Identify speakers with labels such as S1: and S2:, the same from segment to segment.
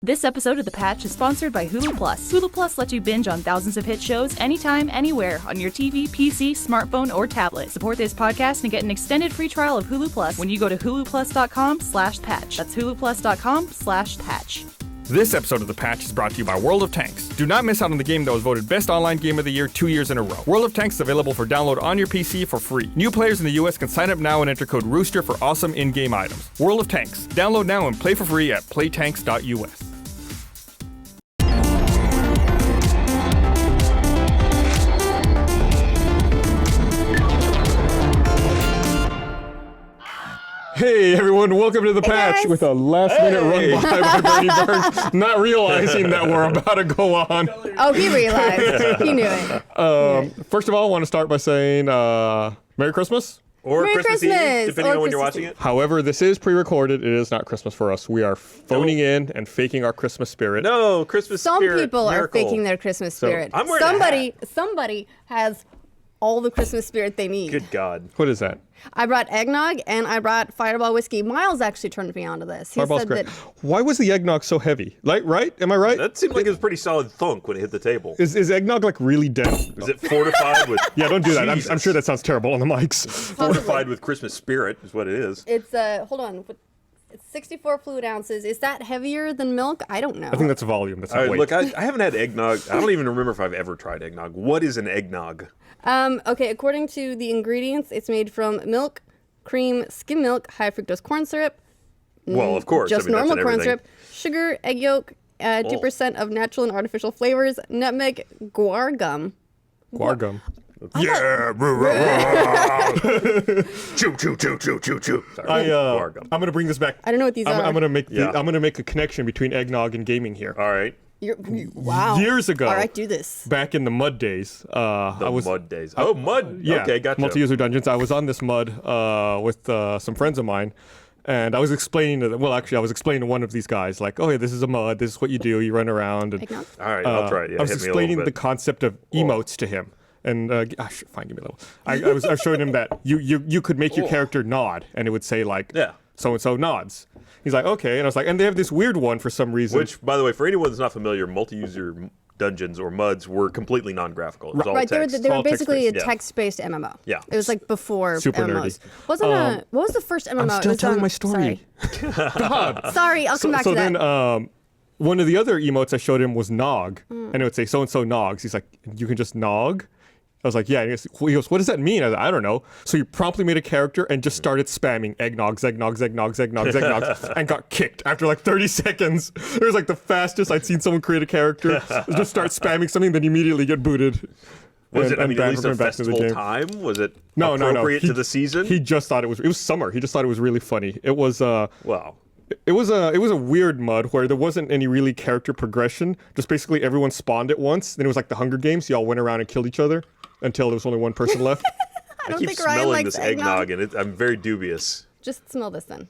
S1: This episode of The Patch is sponsored by Hulu Plus. Hulu Plus lets you binge on thousands of hit shows anytime, anywhere on your TV, PC, smartphone, or tablet. Support this podcast and get an extended free trial of Hulu Plus when you go to huluplus.com/patch. That's huluplus.com/patch.
S2: This episode of The Patch is brought to you by World of Tanks. Do not miss out on the game that was voted Best Online Game of the Year 2 years in a row. World of Tanks is available for download on your PC for free. New players in the US can sign up now and enter code Rooster for awesome in-game items. World of Tanks. Download now and play for free at playtanks.us. Hey everyone, welcome to The Patch with a last-minute run by Bernie Burns, not realizing that we're about to go on.
S3: Oh, he realized. He knew it.
S2: First of all, I want to start by saying Merry Christmas.
S4: Or
S3: Merry
S4: Christmas Eve,
S3: Christmas.
S4: depending
S3: Or
S4: on when you're
S3: Christmas
S4: watching it.
S2: However, this is pre-recorded. It is not Christmas for us. We are phoning in and faking our Christmas spirit.
S4: No, Christmas
S3: Some
S4: spirit.
S3: people
S4: miracle.
S3: are faking their Christmas spirit.
S4: I'm wearing a
S3: Somebody has all the Christmas spirit they need.
S4: Good God.
S2: What is that?
S3: I brought eggnog and I brought Fireball whiskey. Miles actually turned me on to this. He
S2: Fireball's
S3: said
S2: great.
S3: that
S2: Why was the eggnog so heavy? Like, right? Am I right?
S4: That seemed like it was a pretty solid thunk when it hit the table.
S2: Is eggnog like really dense?
S4: Is it fortified with...
S2: Yeah, don't do that. I'm
S4: Jesus.
S2: sure that sounds terrible on the mics.
S4: Fortified with Christmas spirit is what it is.
S3: it's hold on. It's 64 fluid ounces. Is that heavier than milk? I don't know.
S2: I think that's volume. That's
S4: All
S2: not
S4: right,
S2: weight.
S4: look, I haven't had eggnog. I don't even remember if I've ever tried eggnog. What is an eggnog?
S3: Okay, according to the ingredients, it's made from milk, cream, skim milk, high fructose corn syrup.
S4: Well, of course.
S3: Just
S4: I mean, that's
S3: normal
S4: in
S3: corn
S4: everything.
S3: syrup, sugar, egg yolk, 2% of natural and artificial flavors, nutmeg, guar gum.
S2: Guar gum.
S4: Yeah. Choo, choo, choo, choo, choo, choo. Sorry. Guar gum.
S2: I'm gonna bring this back.
S3: I don't know what these are.
S2: I'm gonna make
S4: Yeah.
S2: I'm gonna make a connection between eggnog and gaming here.
S4: All right.
S3: Wow.
S2: Years ago.
S3: All right, do this.
S2: Back in the mud days, I was
S4: Mud days. Oh, mud.
S2: yeah,
S4: Okay, gotcha.
S2: multi-user dungeons. I was on this mud with some friends of mine, and I was explaining to them. Well, actually, I was explaining to one of these guys, like, "Oh, yeah, this is a mud. This is what you do. You run around." And
S3: Eggnog?
S4: All right, I'll try it. Yeah,
S2: I was
S4: hit me a
S2: explaining
S4: little
S2: the
S4: bit.
S2: concept of emotes to him. And fine, give me a little. I was showing him that you could make your character nod, and it would say like,
S4: Yeah.
S2: so and so nods. He's like, okay, and I was like, and they have this weird one for some reason.
S4: Which, by the way, for anyone that's not familiar, multi-user dungeons or MUDs were completely non-graphical. It was all
S3: Right, they
S4: text.
S3: were
S2: all
S3: basically a
S4: text-based. Yeah.
S3: text-based MMO.
S4: Yeah.
S3: It was like before
S2: Super
S3: MMOs.
S2: nerdy.
S3: What was the first MMO?
S2: I'm
S3: It
S2: still
S3: was,
S2: telling my story.
S3: Sorry. Sorry, I'll come back
S2: so
S3: to that.
S2: then one of the other emotes I showed him was Nog, and it would say so and so Nogs. He's like, you can just Nog. I was like, yeah. And he goes, what does that mean? I was like, I don't know. So he promptly made a character and just started spamming eggnogs, eggnogs, eggnogs, eggnogs, eggnogs, and got kicked after like 30 seconds. It was like the fastest I'd seen someone create a character. Just start spamming something, then immediately get booted.
S4: Was it, I
S2: and
S4: mean,
S2: banned
S4: at least
S2: from
S4: a
S2: going back into the
S4: festival
S2: game.
S4: time? Was it
S2: No.
S4: appropriate
S2: He-
S4: to the season?
S2: He just thought it was summer. He just thought it was really funny. It was
S4: Wow.
S2: It was a weird mud where there wasn't any really character progression. Just basically everyone spawned at once. Then it was like the Hunger Games. You all went around and killed each other until there was only one person left.
S3: I don't
S4: keep
S3: think Ryan
S4: smelling
S3: likes
S4: this eggnog,
S3: eggnog.
S4: and I'm very dubious.
S3: Just smell this then.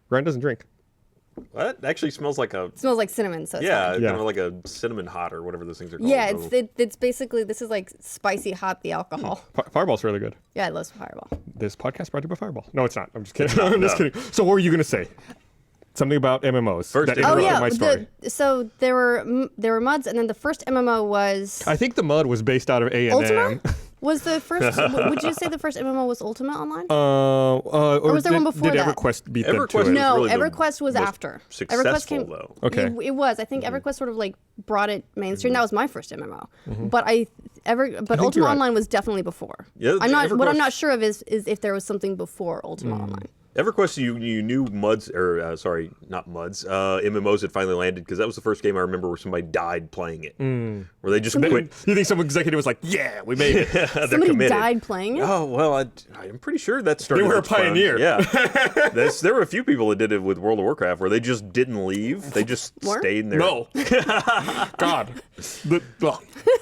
S2: Ryan doesn't drink.
S4: That actually smells like a...
S3: It smells like cinnamon, so it's
S4: Yeah,
S3: fine.
S2: Yeah.
S4: kind of like a cinnamon hot or whatever those things are called.
S3: Yeah,
S4: Oh.
S3: it's basically, this is like spicy hot, the alcohol.
S2: Fireball's really good.
S3: Yeah, I love Fireball.
S2: This podcast brought to you by Fireball. No, it's not. I'm just kidding. I'm just kidding. So what were you gonna say? Something about MMOs.
S4: First
S2: that
S4: MMO.
S3: Oh
S2: interrupted
S3: yeah,
S2: my story.
S3: so there were MUDs, and then the first MMO was
S2: I think the mud was based out of A&M.
S3: Ultima. Was the first? Would you say the first MMO was Ultima Online?
S2: Or
S3: was there one
S2: did
S3: before that?
S2: EverQuest beat them to
S4: EverQuest
S2: it?
S3: No,
S4: really the
S3: EverQuest was
S4: most
S3: after.
S4: successful,
S3: EverQuest came.
S4: though.
S2: Okay.
S3: It was. I think EverQuest sort of like brought it mainstream. That was my first MMO. But
S2: think
S3: Ultima
S2: you're right.
S3: Online was definitely before.
S4: Yeah,
S3: I'm not. What I'm
S4: EverQuest-
S3: not sure of is if there was something before Ultima Online.
S4: EverQuest, you knew MUDs, or sorry, not MUDs, MMOs had finally landed, because that was the first game I remember where somebody died playing it. Where they just quit.
S2: You think some executive was like, "Yeah, we made it."
S4: They're
S3: Somebody
S4: committed.
S3: died playing it.
S4: Oh, well, I'm pretty sure that started.
S2: They were a
S4: its fun.
S2: pioneer.
S4: Yeah. There were a few people that did it with World of Warcraft where they just didn't leave. They just
S3: More?
S4: stayed in there.
S2: No. God.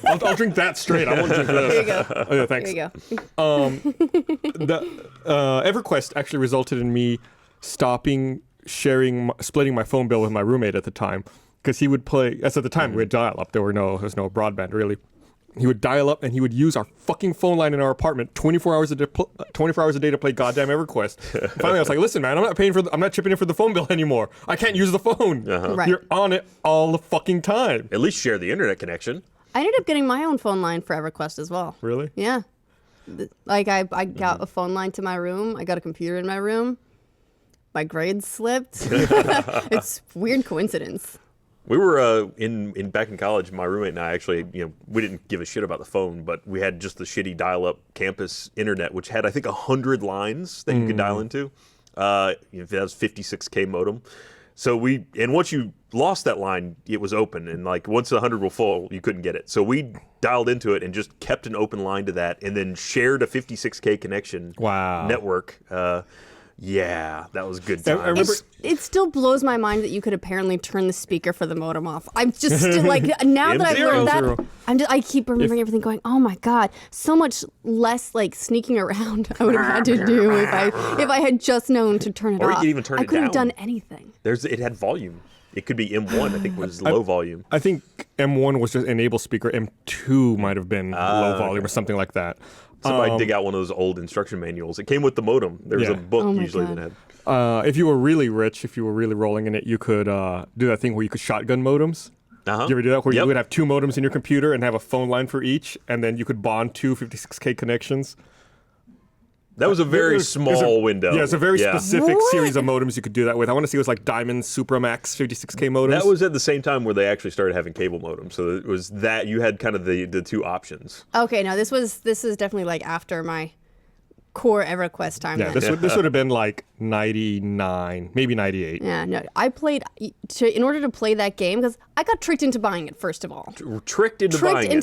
S2: I'll drink that straight. I won't drink this.
S3: Here you go.
S2: Oh, yeah, thanks.
S3: Here you go.
S2: EverQuest actually resulted in me stopping splitting my phone bill with my roommate at the time, because he would play. As at the time we had dial-up. There was no broadband really. He would dial up and he would use our fucking phone line in our apartment 24 hours a day, 24 hours a day to play goddamn EverQuest. Finally, I was like, listen, man, I'm not chipping in for the phone bill anymore. I can't use the phone.
S3: Right.
S2: You're on it all the fucking time.
S4: At least share the internet connection.
S3: I ended up getting my own phone line for EverQuest as well.
S2: Really?
S3: Yeah. Like, I got a phone line to my room. I got a computer in my room. My grades slipped. It's weird coincidence.
S4: We were back in college. My roommate and I actually, we didn't give a shit about the phone, but we had just the shitty dial-up campus internet, which had I think 100 lines that you could dial into. That was 56K modem. So once you lost that line, it was open, and like once the 100 were full, you couldn't get it. So we dialed into it and just kept an open line to that, and then shared a 56K connection network. Yeah, that was good time.
S2: I remember
S3: it still blows my mind that you could apparently turn the speaker for the modem off. I'm just still like, now that I've learned that, I keep remembering everything going, oh my God, so much less like sneaking around I would have had to do if I had just known to turn it off.
S4: Or you could even turn it down.
S3: I could have done anything.
S4: It had volume. It could be M1, I think was low volume.
S2: I think M1 was just enable speaker. M2 might have been low volume or something like that.
S4: Somebody dig out one of those old instruction manuals. It came with the modem. There was a book usually that had.
S2: If you were really rich, if you were really rolling in it, you could do that thing where you could shotgun modems. Did you ever do that? Where you would have 2 modems in your computer and have a phone line for each, and then you could bond 2 56K connections.
S4: That was a very small window.
S2: Yeah, it's a very specific series of modems you could do that with. I want to say it was like Diamond Supramax 56K modems.
S4: That was at the same time where they actually started having cable modems. So it was that you had kind of the 2 options.
S3: Okay, no, this is definitely like after my core EverQuest time.
S2: Yeah, this would have been like 99, maybe 98.
S3: Yeah, no, I played in order to play that game because I got tricked into buying it. First of all,
S4: tricked into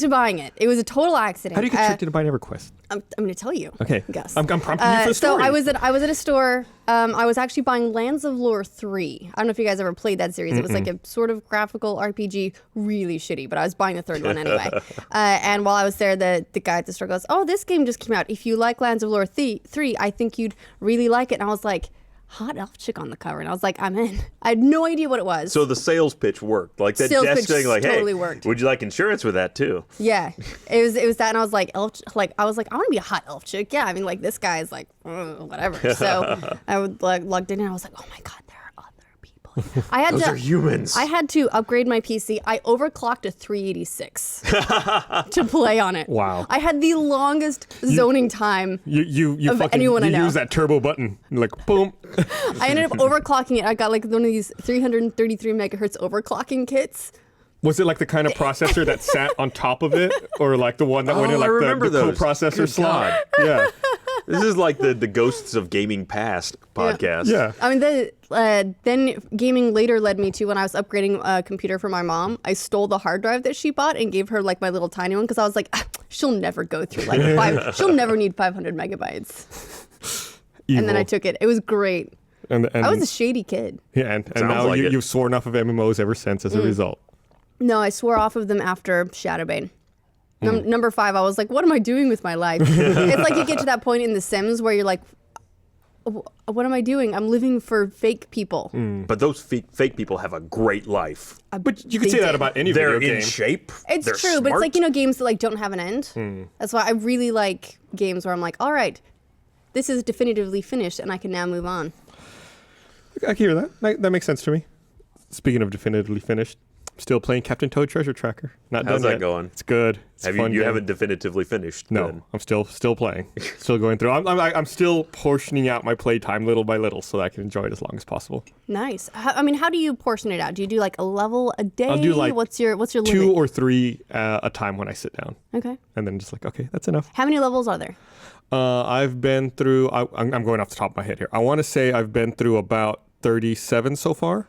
S4: buying it.
S3: It was a total accident.
S2: How do you get tricked into buying EverQuest?
S3: I'm going to tell you.
S2: Okay,
S3: Gus.
S2: I'm prompting you for the story.
S3: So I was at a store. I was actually buying Lands of Lore 3. I don't know if you guys ever played that series. It was like a sort of graphical RPG, really shitty, but I was buying the 3rd one anyway. And while I was there, the guy at the store goes, "Oh, this game just came out. If you like Lands of Lore 3, I think you'd really like it." And I was like, hot elf chick on the cover, and I was like, I'm in. I had no idea what it was.
S4: So the sales pitch worked, like that desk thing, like,
S3: totally
S4: hey,
S3: worked.
S4: Would you like insurance with that too?
S3: Yeah, it was that, and I was like, I want to be a hot elf chick. Yeah, I mean, like this guy is like, whatever. So I would like logged in, and I was like, oh my God, there are other people.
S4: Those are humans.
S3: I had to upgrade my PC. I overclocked to 386 to play on it.
S2: Wow.
S3: I had the longest zoning time of anyone I know.
S2: You use that turbo button, like boom.
S3: I ended up overclocking it. I got like one of these 333 megahertz overclocking kits.
S2: Was it like the kind of processor that sat on top of it, or like the one that went in like the coprocessor slot? Yeah.
S4: This is like the Ghosts of Gaming Past podcast.
S2: Yeah.
S3: I mean, then gaming later led me to when I was upgrading a computer for my mom. I stole the hard drive that she bought and gave her like my little tiny one because I was like, she'll never go through like she'll never need 500 megabytes.
S2: Evil.
S3: And then I took it. It was great.
S2: And
S3: I was a shady kid.
S2: Yeah, and now
S4: like
S2: you've sworn off of MMOs ever since as a result.
S3: No, I swore off of them after Shadowbane. Number 5, I was like, what am I doing with my life? It's like you get to that point in The Sims where you're like, what am I doing? I'm living for fake people.
S4: But those fake people have a great life.
S2: But you could say that about any video game.
S4: They're in shape.
S3: It's
S4: They're
S3: true, but
S4: smart.
S3: it's like, games that like don't have an end. That's why I really like games where I'm like, all right, this is definitively finished and I can now move on.
S2: I can hear that. That makes sense to me. Speaking of definitively finished, still playing Captain Toad Treasure Tracker. Not
S4: How's
S2: done
S4: that
S2: yet.
S4: going?
S2: It's good. It's
S4: Have
S2: fun
S4: you
S2: game.
S4: haven't definitively finished?
S2: No,
S4: then.
S2: I'm still playing. Still going through. I'm still portioning out my playtime little by little so that I can enjoy it as long as possible.
S3: Nice. How do you portion it out? Do you do like a level a day?
S2: I'll do like
S3: what's your limit?
S2: 2 or 3 a time when I sit down.
S3: Okay.
S2: And then just like, okay, that's enough.
S3: How many levels are there?
S2: I've been through. I'm going off the top of my head here. I want to say I've been through about 37 so far.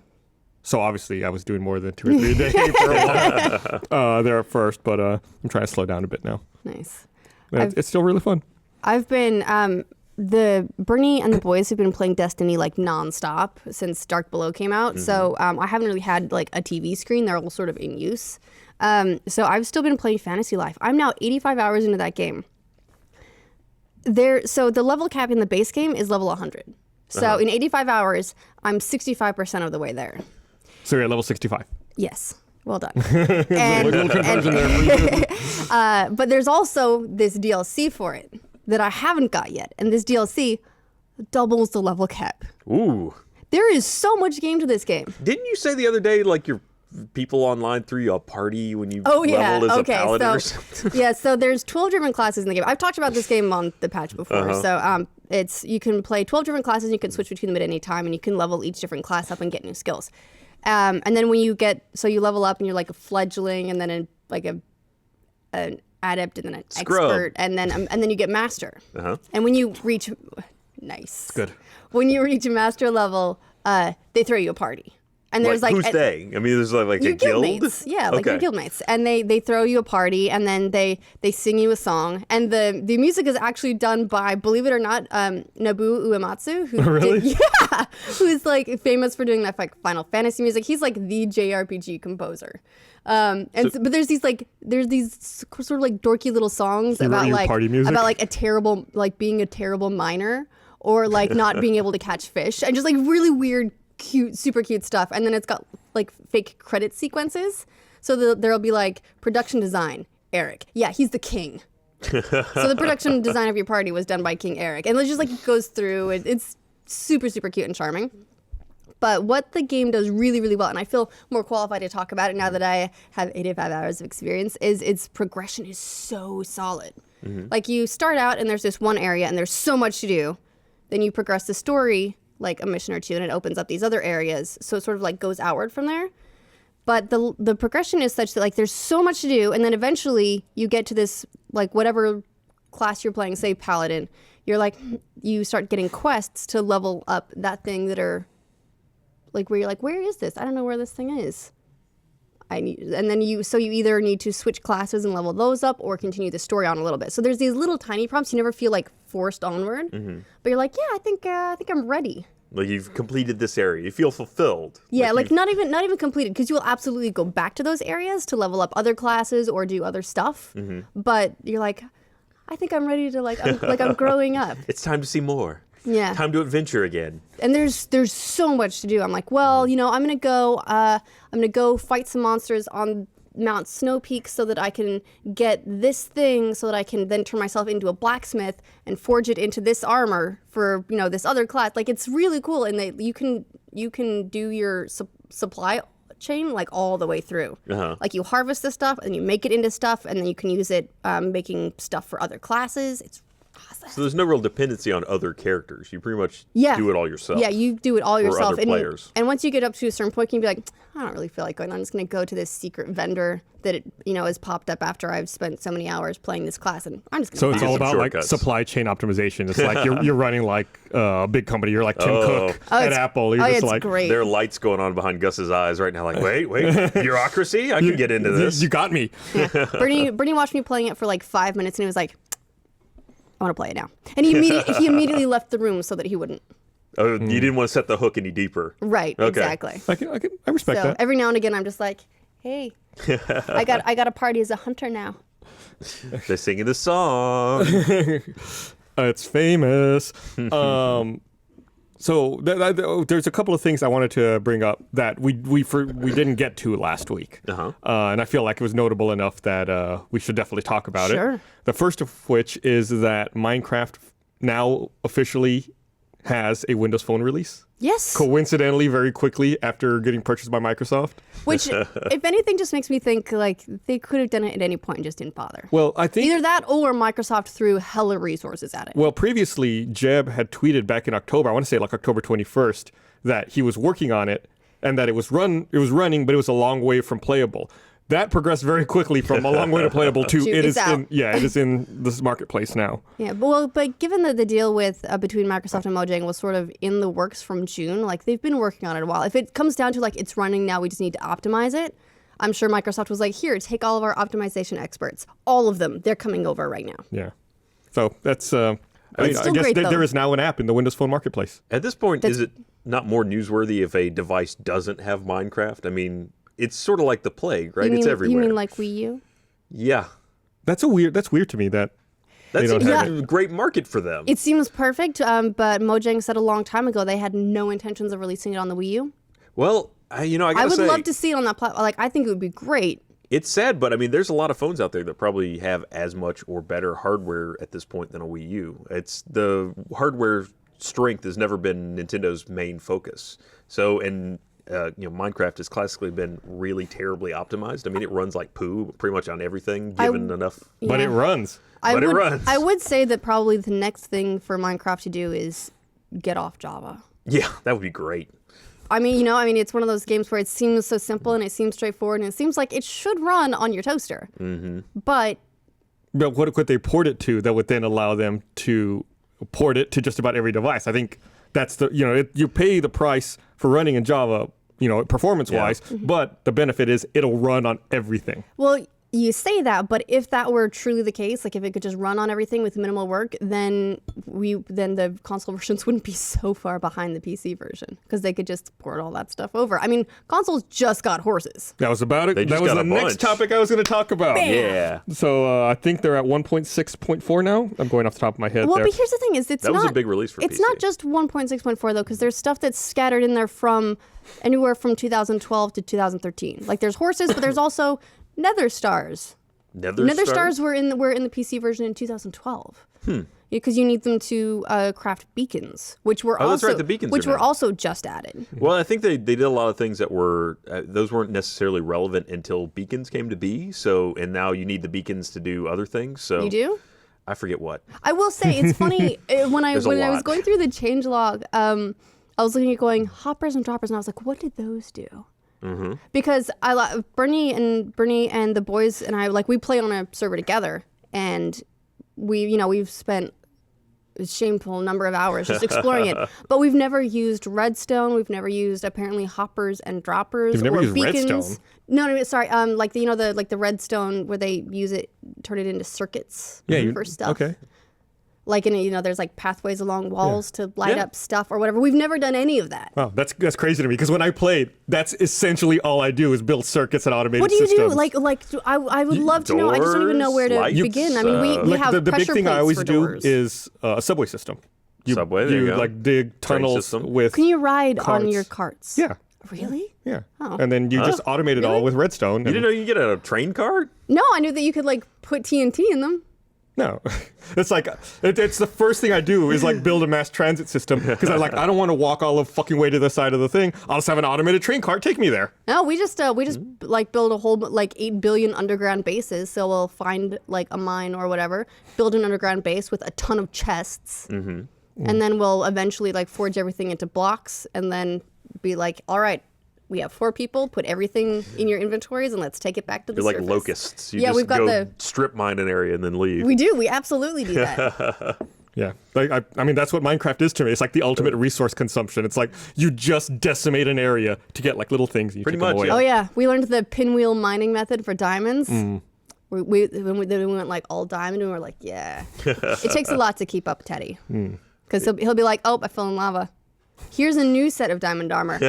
S2: So obviously I was doing more than 2 or 3 a day for a while there at first, but I'm trying to slow down a bit now.
S3: Nice.
S2: It's still really fun.
S3: I've been Bernie and the boys have been playing Destiny like nonstop since Dark Below came out. So I haven't really had like a TV screen. They're all sort of in use. So I've still been playing Fantasy Life. I'm now 85 hours into that game. So the level cap in the base game is level 100. So in 85 hours, I'm 65% of the way there.
S2: So you're at level 65.
S3: Yes. Well done.
S2: A little conversion there.
S3: But there's also this DLC for it that I haven't got yet. And this DLC doubles the level cap.
S4: Ooh.
S3: There is so much game to this game.
S4: Didn't you say the other day, like, your people online threw you a party when you
S3: yeah.
S4: leveled as
S3: Okay,
S4: a paladin or
S3: so,
S4: something?
S3: yeah, so there's 12 different classes in the game. I've talked about this game on the patch before. So you can play 12 different classes, and you can switch between them at any time, and you can level each different class up and get new skills. And then when you you level up and you're like a fledgling, and then an adept, and then an
S4: Scrub.
S3: expert, and then you get master. And when you reach nice,
S2: Good.
S3: When you reach a master level, they throw you a party. And there's
S4: who's they? I mean, there's like a
S3: your
S4: guild?
S3: guildmates. Yeah, like your guildmates. And they throw you a party, and then they sing you a song. And the music is actually done by, believe it or not, Nobuo Uematsu. Who
S2: Really?
S3: Who's like famous for doing that like Final Fantasy music. He's like the JRPG composer. But there's these sort of like dorky little songs about like
S2: party music?
S3: about like being a terrible miner, or like not being able to catch fish, and just like really weird, cute, super cute stuff. And then it's got like fake credit sequences. So there'll be like production design, Eric. Yeah, he's the king. So the production design of your party was done by King Eric. And it just like goes through. It's super, super cute and charming. But what the game does really, really well, and I feel more qualified to talk about it now that I have 85 hours of experience, is its progression is so solid. Like you start out and there's this one area and there's so much to do. Then you progress the story like a mission or two, and it opens up these other areas. So it sort of like goes outward from there. But the progression is such that like there's so much to do, and then eventually you get to this like whatever class you're playing, say Paladin, you start getting quests to level up that thing that are like where you're like, where is this? I don't know where this thing is. And then you either need to switch classes and level those up, or continue the story on a little bit. So there's these little tiny prompts. You never feel like forced onward, but you're like, yeah, I think I'm ready.
S4: Like you've completed this area, you feel fulfilled.
S3: Yeah, like not even completed, because you will absolutely go back to those areas to level up other classes or do other stuff. But you're like, I think I'm ready to I'm growing up.
S4: It's time to see more.
S3: Yeah.
S4: Time to adventure again.
S3: And there's so much to do. I'm like, well, I'm gonna go fight some monsters on Mount Snow Peak so that I can get this thing, so that I can then turn myself into a blacksmith and forge it into this armor for this other class. Like it's really cool, and you can do your supply chain like all the way through. Like you harvest the stuff and you make it into stuff, and then you can use it making stuff for other classes. It's awesome.
S4: So there's no real dependency on other characters. You pretty much do it all yourself.
S3: Yeah, you do it all yourself.
S4: Or other players.
S3: And once you get up to a certain point, you can be like, I don't really feel like going. I'm just going to go to this secret vendor that has popped up after I've spent so many hours playing this class, and I'm just going to.
S2: So it's all
S4: some
S2: about like
S4: shortcuts.
S2: supply chain optimization. It's like you're running like a big company. You're like Tim Cook at Apple. You're just
S3: it's
S2: like
S3: great.
S4: There are lights going on behind Gus's eyes right now. Like, wait, bureaucracy? I can get into this.
S2: You got me.
S3: Bernie watched me playing it for like 5 minutes, and he was like, I want to play it now. And he immediately left the room so that he wouldn't.
S4: Oh, you didn't want to set the hook any deeper.
S3: Right,
S4: Okay.
S3: exactly.
S2: I respect
S3: So
S2: that.
S3: every now and again, I'm just like, hey, I got a party as a hunter now.
S4: They're singing the song.
S2: It's famous. So there's a couple of things I wanted to bring up that we didn't get to last week, and I feel like it was notable enough that we should definitely talk about
S3: Sure.
S2: it. The first of which is that Minecraft now officially has a Windows Phone release.
S3: Yes.
S2: Coincidentally, very quickly after getting purchased by Microsoft.
S3: Which, if anything, just makes me think like they could have done it at any point and just didn't bother.
S2: Well, I think
S3: Either that or Microsoft threw hella resources at it.
S2: Well, previously, Jeb had tweeted back in October, I want to say like October 21st, that he was working on it and that it was running, but it was a long way from playable. That progressed very quickly from a long way to playable to it is in this marketplace now.
S3: Yeah, but given that the deal with between Microsoft and Mojang was sort of in the works from June, like they've been working on it a while. If it comes down to like it's running now, we just need to optimize it. I'm sure Microsoft was like, here, take all of our optimization experts, all of them. They're coming over right now.
S2: Yeah. So that's I guess
S3: great, though.
S2: there is now an app in the Windows Phone marketplace.
S4: At this point, is it not more newsworthy if a device doesn't have Minecraft? I mean, it's sort of like the plague, right? It's everywhere.
S3: You mean like Wii U?
S4: Yeah.
S2: That's weird to me that
S4: That
S2: they don't
S4: seems
S2: have
S4: like a great market for them.
S3: It seems perfect, but Mojang said a long time ago they had no intentions of releasing it on the Wii U.
S4: Well, I
S3: I
S4: gotta
S3: would
S4: say,
S3: love to see it on that platform. Like, I think it would be great.
S4: it's sad, but I mean, there's a lot of phones out there that probably have as much or better hardware at this point than a Wii U. It's the hardware strength has never been Nintendo's main focus. So, and Minecraft has classically been really terribly optimized. I mean, it runs like poo pretty much on everything, given enough.
S2: But it runs.
S3: I
S4: But it
S3: would,
S4: runs.
S3: I would say that probably the next thing for Minecraft to do is get off Java.
S4: Yeah, that would be great.
S3: I mean, it's one of those games where it seems so simple and it seems straightforward and it seems like it should run on your toaster. Mm-hmm. But
S2: what could they port it to that would then allow them to port it to just about every device? I think that's you pay the price for running in Java, performance-wise, but the benefit is it'll run on everything.
S3: well, you say that, but if that were truly the case, like if it could just run on everything with minimal work, then the console versions wouldn't be so far behind the PC version because they could just port all that stuff over. I mean, consoles just got horses.
S2: That was about it.
S4: They just
S2: That was
S4: got
S2: the
S4: a
S2: next
S4: bunch.
S2: topic I was going to talk about.
S4: Yeah.
S2: So I think they're at 1.6.4 now. I'm going off the top of my head
S3: Well,
S2: there.
S3: but here's the thing: is it's
S4: That
S3: not
S4: was a big release for
S3: It's
S4: PC.
S3: not just 1.6.4 though, because there's stuff that's scattered in there from anywhere from 2012 to 2013. Like there's horses, but there's also Nether Stars. Nether Stars were in the PC version in 2012. Because you need them to craft beacons, which were
S4: Oh, that's
S3: also
S4: right, the beacons
S3: which
S4: are
S3: were
S4: now.
S3: also just added.
S4: Well, I think they did a lot of things that were those weren't necessarily relevant until beacons came to be. So, and now you need the beacons to do other things. So
S3: You do?
S4: I forget what.
S3: I will say it's funny when I
S4: There's a
S3: was
S4: lot.
S3: going through the changelog, I was looking at going hoppers and droppers, and I was like, what did those do? Mm-hmm. Because Bernie and the boys and I we play on a server together, and we've spent a shameful number of hours just exploring it, but we've never used redstone. We've never used apparently hoppers and droppers
S2: You've never
S3: or
S2: used
S3: beacons.
S2: redstone?
S3: No, sorry. The redstone where they use it, turn it into circuits for stuff.
S2: Okay.
S3: Like there's like pathways along walls to light
S4: Yeah.
S3: up stuff or whatever. We've never done any of that.
S2: Wow, that's crazy to me because when I played, that's essentially all I do is build circuits and automated
S3: What do you
S2: systems.
S3: do? I would love to know. I just don't even know where to
S4: Doors,
S3: begin. I mean, we
S2: Like
S3: have
S2: the big
S3: pressure
S2: thing I
S3: plates
S2: always
S3: for
S2: do
S3: doors.
S2: is a subway system.
S4: Subway, there you go.
S2: like dig
S4: Train
S2: tunnels
S4: system.
S2: with
S3: Can you ride on
S2: carts.
S3: your carts?
S2: Yeah,
S3: Really?
S2: yeah.
S3: Oh.
S2: And then you just automate it all with redstone.
S4: You didn't know you could get a train cart?
S3: No, I knew that you could put TNT in them.
S2: No, it's like it's the first thing I do is build a mass transit system because I don't want to walk all the fucking way to the side of the thing. I'll just have an automated train cart take me there.
S3: No, we just build a whole 8 billion underground bases. So we'll find a mine or whatever, build an underground base with a ton of chests, and then we'll eventually forge everything into blocks, and then be all right, we have 4 people, put everything in your inventories, and let's take it back to the
S4: You're like
S3: surface.
S4: locusts. You
S3: Yeah,
S4: just
S3: we've got
S4: go
S3: the-
S4: strip mine an area and then leave.
S3: We do. We absolutely do that.
S2: Yeah, I mean that's what Minecraft is to me. It's like the ultimate resource consumption. It's like you just decimate an area to get little things. And you
S4: Pretty
S2: take them
S4: much,
S2: away.
S3: Oh yeah, we learned the pinwheel mining method for diamonds. When we went all diamond, and we were like, yeah, it takes a lot to keep up Teddy, because he'll be like, oh, I fell in lava. Here's a new set of diamond armor.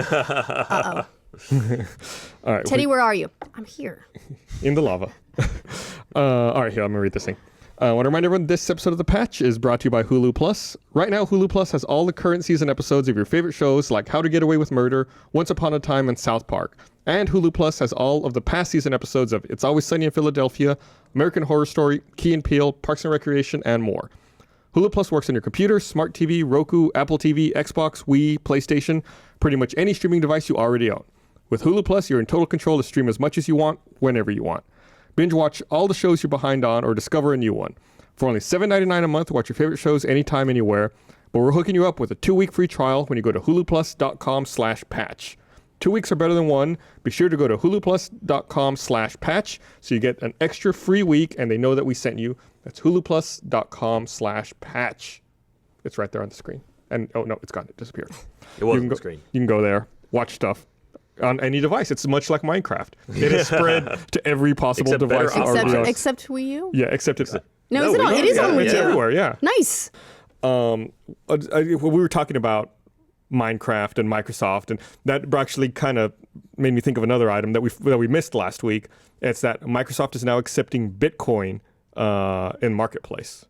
S2: All right,
S3: Teddy, where are you? I'm here.
S2: in the lava. All right, here, I'm going to read this thing. I want to remind everyone this episode of The Patch is brought to you by Hulu Plus. Right now, Hulu Plus has all the current season episodes of your favorite shows like How to Get Away with Murder, Once Upon a Time, and South Park. And Hulu Plus has all of the past season episodes of It's Always Sunny in Philadelphia, American Horror Story, Key and Peele, Parks and Recreation, and more. Hulu Plus works on your computer, smart TV, Roku, Apple TV, Xbox, Wii, PlayStation, pretty much any streaming device you already own. With Hulu Plus, you're in total control to stream as much as you want, whenever you want. Binge watch all the shows you're behind on or discover a new one. For only $7.99 a month, watch your favorite shows anytime, anywhere. But we're hooking you up with a 2-week free trial when you go to huluplus.com/patch. 2 weeks are better than one. Be sure to go to huluplus.com/patch so you get an extra free week and they know that we sent you. That's huluplus.com/patch. It's right there on the screen. And oh no, it's gone. It disappeared.
S4: It was
S2: You
S4: on
S2: can
S4: the
S2: go-
S4: screen.
S2: You can go there, watch stuff on any device. It's much like Minecraft. It is spread to every possible
S4: Except better
S2: device. you already own.
S3: Except Wii U?
S2: Yeah, except it's
S3: No, is it on? It is on Wii
S2: it's
S3: U.
S2: everywhere. Yeah.
S3: Nice.
S2: We were talking about Minecraft and Microsoft, and that actually kind of made me think of another item that we missed last week. It's that Microsoft is now accepting Bitcoin in Marketplace.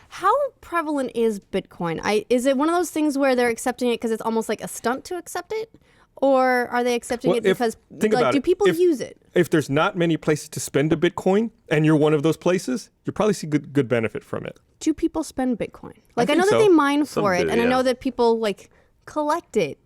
S3: How prevalent is Bitcoin? Is it one of those things where they're accepting it because it's almost like a stunt to accept it? Or are they accepting it because, do people use it?
S2: If there's not many places to spend a Bitcoin and you're one of those places, you'll probably see good benefit from it.
S3: Do people spend Bitcoin? Like, I
S2: think
S3: know that
S2: so.
S3: they mine
S4: Some
S3: for it,
S4: do,
S3: and I
S4: yeah.
S3: know that people, like, collect it.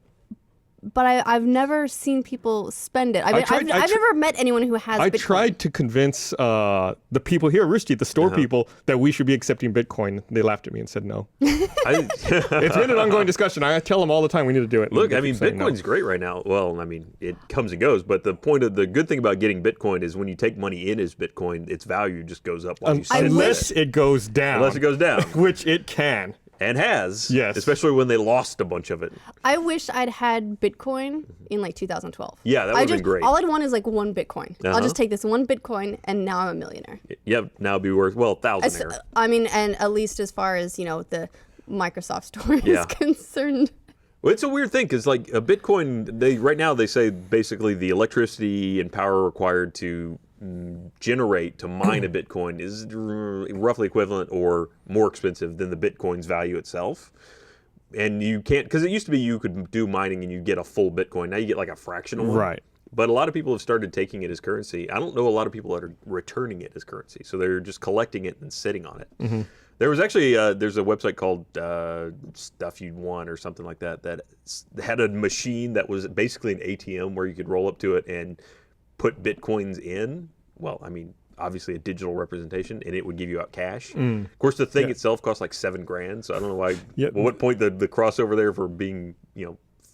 S3: But I've never seen people spend it. I've never met anyone who has
S2: I
S3: Bitcoin.
S2: tried to convince the people here at Rooster Teeth, the store people, that we should be accepting Bitcoin. They laughed at me and said no. It's been an ongoing discussion. I tell them all the time we need to do it.
S4: Look, I mean, Bitcoin's great right now. Well, I mean, it comes and goes, but the good thing about getting Bitcoin is when you take money in as Bitcoin, its value just goes up while you sit
S2: unless
S4: with it.
S2: it goes down.
S4: Unless it goes down.
S2: Which it can.
S4: And has.
S2: Yes.
S4: Especially when they lost a bunch of it.
S3: I wish I'd had Bitcoin in like 2012.
S4: Yeah, that would've been great.
S3: All I'd want is like one Bitcoin. I'll just take this one Bitcoin and now I'm a millionaire.
S4: Yeah, now it'd be worth, well, thousandaire.
S3: I mean, and at least as far as, the Microsoft store is concerned.
S4: Well, it's a weird thing because, like, a Bitcoin, right now they say basically the electricity and power required to generate to mine a Bitcoin is roughly equivalent or more expensive than the Bitcoin's value itself. And you can't, because it used to be you could do mining and you get a full Bitcoin. Now you get like a fractional one.
S2: Right.
S4: But a lot of people have started taking it as currency. I don't know a lot of people that are returning it as currency. So they're just collecting it and sitting on it.
S2: Mm-hmm.
S4: There was actually, there's a website called Stuff You'd Want or something like that that had a machine that was basically an ATM where you could roll up to it and put Bitcoins in. Well, I mean, obviously a digital representation, and it would give you out cash. Of course, the thing itself costs like $7,000, so I don't know why.
S2: Yeah.
S4: Well, what point the crossover there for being,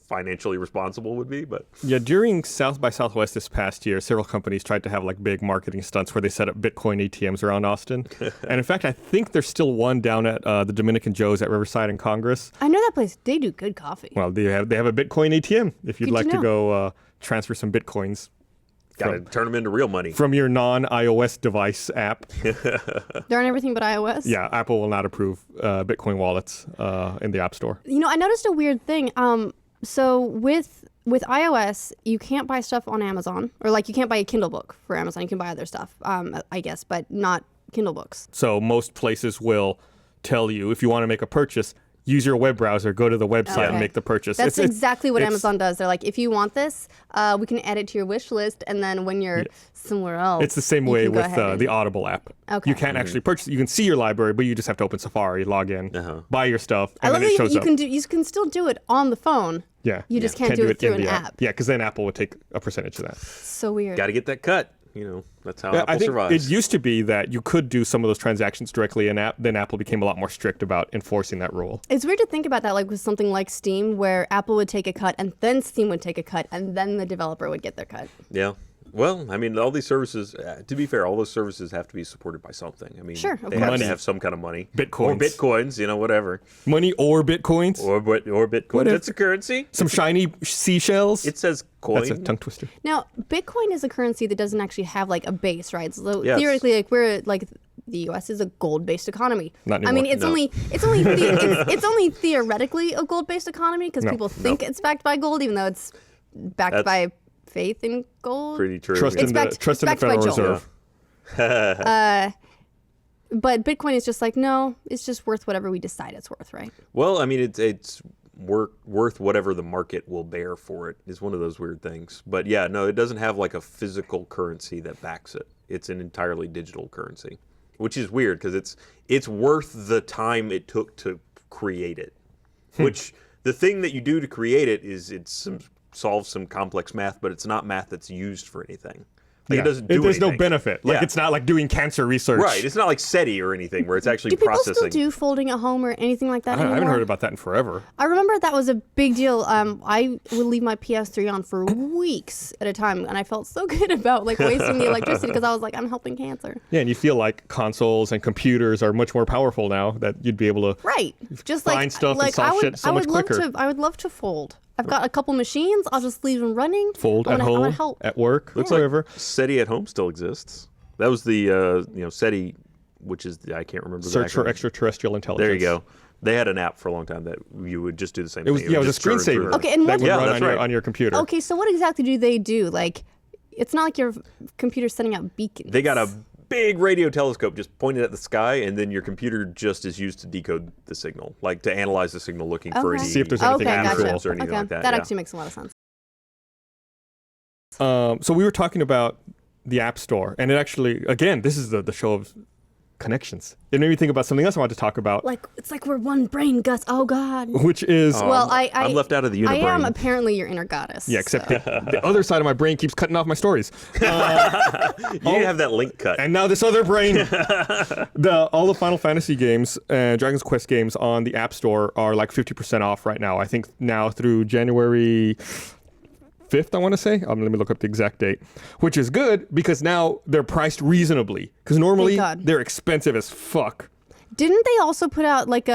S4: financially responsible would be, but
S2: Yeah, during South by Southwest this past year, several companies tried to have like big marketing stunts where they set up Bitcoin ATMs around Austin. And in fact, I think there's still one down at the Dominican Joe's at Riverside and Congress.
S3: I know that place. They do good coffee.
S2: Well, they have a Bitcoin ATM if you'd
S3: Good
S2: like
S3: to
S2: to go transfer some Bitcoins
S4: got to turn them into real money.
S2: from your non-iOS device app.
S3: They're on everything but iOS.
S2: Yeah, Apple will not approve Bitcoin wallets in the App Store.
S3: I noticed a weird thing. So with iOS, you can't buy stuff on Amazon, or like you can't buy a Kindle book for Amazon. You can buy other stuff, I guess, but not Kindle books.
S2: So most places will tell you if you want to make a purchase, use your web browser, go to the website and make the purchase.
S3: That's exactly what
S2: it's-
S3: Amazon does. They're like, if you want this, we can add it to your wish list, and then when you're somewhere else,
S2: It's the same
S3: you
S2: way
S3: can go
S2: with
S3: ahead and-
S2: the Audible app.
S3: Okay.
S2: You can't actually purchase it. You can see your library, but you just have to open Safari, log in, buy your stuff,
S3: I
S2: and
S3: love
S2: then it
S3: that
S2: shows up.
S3: you can still do it on the phone.
S2: Yeah.
S3: You just can't do it through
S2: in
S3: an
S2: the
S3: app.
S2: Yeah, because then Apple would take a percentage of that.
S3: So weird.
S4: Got to get that cut. That's how
S2: Yeah,
S4: Apple
S2: I think
S4: survives.
S2: it used to be that you could do some of those transactions directly in app. Then Apple became a lot more strict about enforcing that rule.
S3: It's weird to think about that, like with something like Steam, where Apple would take a cut, and then Steam would take a cut, and then the developer would get their cut.
S4: Yeah. Well, I mean, all these services, to be fair, all those services have to be supported by something. I mean,
S3: Sure, of
S4: they have
S2: course.
S4: to have some kind of money.
S2: Bitcoins.
S4: Or Bitcoins, whatever.
S2: Money or Bitcoins.
S4: Or Bitcoin.
S2: What if-
S4: That's a currency.
S2: Some shiny seashells.
S4: It says coin.
S2: That's a tongue twister.
S3: Now, Bitcoin is a currency that doesn't actually have like a base, right? So
S4: Yes.
S3: theoretically, like we're like the U.S. is a gold-based economy.
S2: Not
S3: I mean,
S2: anymore.
S3: it's only theoretically a gold-based economy because people think it's backed by gold, even though it's backed
S4: That's
S3: by faith in gold.
S4: Pretty true.
S2: Trust
S4: yeah.
S2: in
S3: backed-
S2: the
S3: it's backed by
S2: Federal
S3: Joel.
S2: Reserve.
S3: But Bitcoin is just like, no, it's just worth whatever we decide it's worth, right?
S4: Well, I mean, it's worth whatever the market will bear for it. Is one of those weird things. But yeah, no, it doesn't have like a physical currency that backs it. It's an entirely digital currency, which is weird because it's worth the time it took to create it. Which the thing that you do to create it is solves some complex math, but it's not math that's used for anything. Like it doesn't do
S2: There's no
S4: anything.
S2: benefit. Like
S4: Yeah.
S2: it's not like doing cancer research.
S4: Right. It's not like SETI or anything where it's actually
S3: Do people
S4: processing.
S3: still do folding at home or anything like that
S2: I
S3: anymore?
S2: haven't heard about that in forever.
S3: I remember that was a big deal. I would leave my PS3 on for weeks at a time, and I felt so good about like wasting the electricity because I was like, I'm helping cancer.
S2: Yeah, and you feel like consoles and computers are much more powerful now that you'd be able to
S3: Right. Just
S2: find
S3: like
S2: stuff and
S3: like
S2: solve
S3: I would,
S2: shit so
S3: I
S2: much
S3: would love
S2: quicker.
S3: I would love to fold. I've got a couple machines. I'll just leave them running.
S2: fold
S3: I
S2: at
S3: wanna- I wanna
S2: home,
S3: help.
S2: at work,
S4: Looks
S2: wherever.
S4: like SETI at home still exists. That was the SETI, which is I can't remember.
S2: Search
S4: the
S2: for
S4: acronym.
S2: extraterrestrial intelligence.
S4: There you go. They had an app for a long time that you would just do the same
S2: It was
S4: thing.
S2: it was a
S4: just sort of
S2: screensaver.
S4: improve it.
S3: Okay, and
S2: that
S3: what-
S2: would
S4: Yeah,
S2: run
S4: that's
S2: on
S4: right.
S2: on your computer.
S3: Okay, so what exactly do they do? Like, it's not like your computer's sending out beacons.
S4: They got a big radio telescope just pointed at the sky, and then your computer just is used to decode the signal, like to analyze the signal, looking for
S3: Okay.
S4: any
S2: See if there's anything
S3: okay,
S2: unusual
S3: gotcha.
S4: or anything
S3: Okay,
S4: like that.
S3: that
S4: yeah.
S3: actually makes a lot of sense.
S2: So we were talking about the App Store, and it actually, again, this is the show of connections. It made me think about something else I wanted to talk about.
S3: Like it's like we're one brain, Gus. Oh God.
S2: Which is
S4: I'm left out of the
S3: I
S4: unibrain.
S3: am apparently your inner goddess.
S2: yeah, except the other side of my brain keeps cutting off my stories.
S4: You need to have that link cut.
S2: And now this other brain. All the Final Fantasy games and Dragon's Quest games on the App Store are like 50% off right now. I think now through January 5th, I want to say. Let me look up the exact date, which is good because now they're priced reasonably. Because normally they're expensive as fuck.
S3: Didn't they also put out like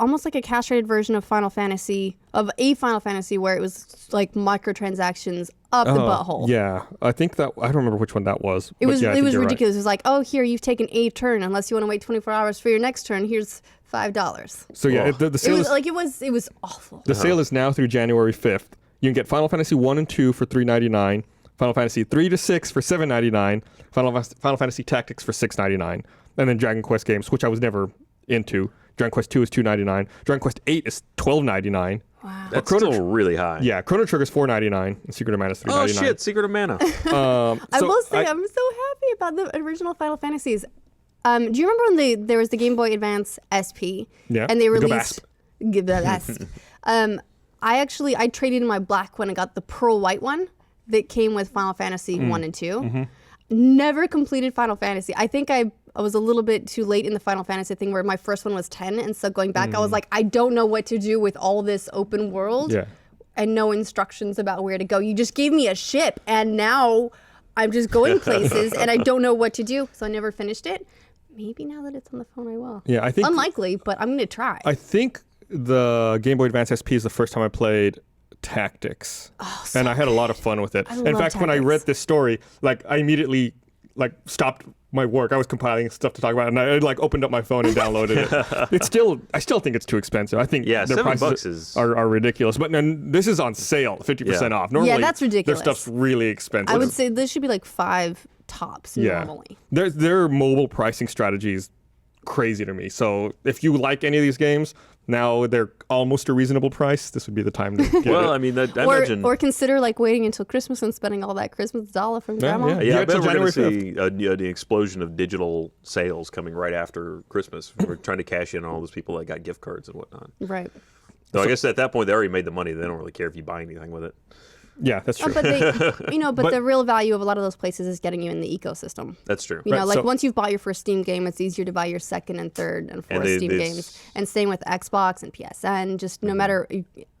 S3: almost like a castrated version of Final Fantasy where it was like microtransactions up the butthole?
S2: Yeah, I think that I don't remember which one that was.
S3: It was ridiculous.
S2: Right.
S3: It was like, oh, here you've taken a turn. Unless you want to wait 24 hours for your next turn, here's $5.
S2: So yeah, the sale
S3: it was awful.
S2: The sale is now through January 5th. You can get Final Fantasy 1 and 2 for $3.99, Final Fantasy 3 to 6 for $7.99, Final Fantasy Tactics for $6.99, and then Dragon Quest games, which I was never into. Dragon Quest 2 is $2.99. Dragon Quest 8 is $12.99.
S3: Wow.
S4: That's still really high.
S2: Yeah, Chrono Trigger is $4.99, and Secret of Mana is $3.99.
S4: Oh shit, Secret of Mana.
S3: I will say I'm so happy about the original Final Fantasies. Do you remember when there was the Game Boy Advance SP?
S2: Yeah.
S3: And they released I traded in my black one and got the pearl white one that came with Final Fantasy 1 and 2.
S2: Mm-hmm.
S3: Never completed Final Fantasy. I think I was a little bit too late in the Final Fantasy thing where my first one was 10. And so going back, I was like, I don't know what to do with all this open world and no instructions about where to go. You just gave me a ship and now I'm just going places and I don't know what to do. So I never finished it. Maybe now that it's on the phone, I will.
S2: Yeah, I think
S3: unlikely, but I'm going to try.
S2: I think the Game Boy Advance SP is the first time I played Tactics, and I had a lot of fun with it. In fact, when I read this story, like I immediately stopped my work. I was compiling stuff to talk about, and I opened up my phone and downloaded it. I still think it's too expensive. I think their prices are ridiculous. But this is on sale, 50% off. Normally,
S3: that's ridiculous.
S2: Their stuff's really expensive.
S3: I would say this should be like $5 tops normally.
S2: Their mobile pricing strategy is crazy to me. So if you like any of these games, now they're almost a reasonable price. This would be the time to get it.
S4: Well, I mean, I imagine...
S3: Or consider waiting until Christmas and spending all that Christmas dollar from grandma.
S4: Yeah, I bet we're going to see the explosion of digital sales coming right after Christmas. We're trying to cash in on all those people that got gift cards and whatnot.
S3: Right.
S4: So I guess at that point, they already made the money. They don't really care if you buy anything with it.
S2: Yeah, that's true.
S3: But the real value of a lot of those places is getting you in the ecosystem.
S4: That's true.
S3: Once you've bought your first Steam game, it's easier to buy your second and third and fourth Steam games. And same with Xbox and PSN, just no matter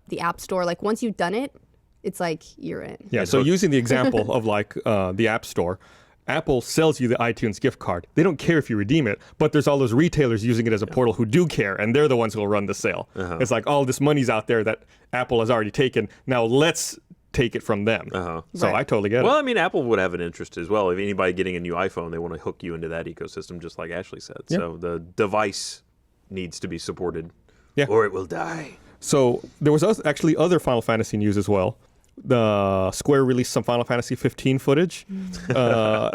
S3: the App Store, once you've done it, it's like you're in.
S2: Yeah, so using the example of the App Store, Apple sells you the iTunes gift card. They don't care if you redeem it, but there's all those retailers using it as a portal who do care, and they're the ones who will run the sale. It's like all this money's out there that Apple has already taken. Now let's take it from them. So I totally get it.
S4: Well, I mean, Apple would have an interest as well. If anybody getting a new iPhone, they want to hook you into that ecosystem, just like Ashley said.
S2: Yeah.
S4: So the device needs to be supported, or it will die.
S2: So there was actually other Final Fantasy news as well. The Square released some Final Fantasy 15 footage,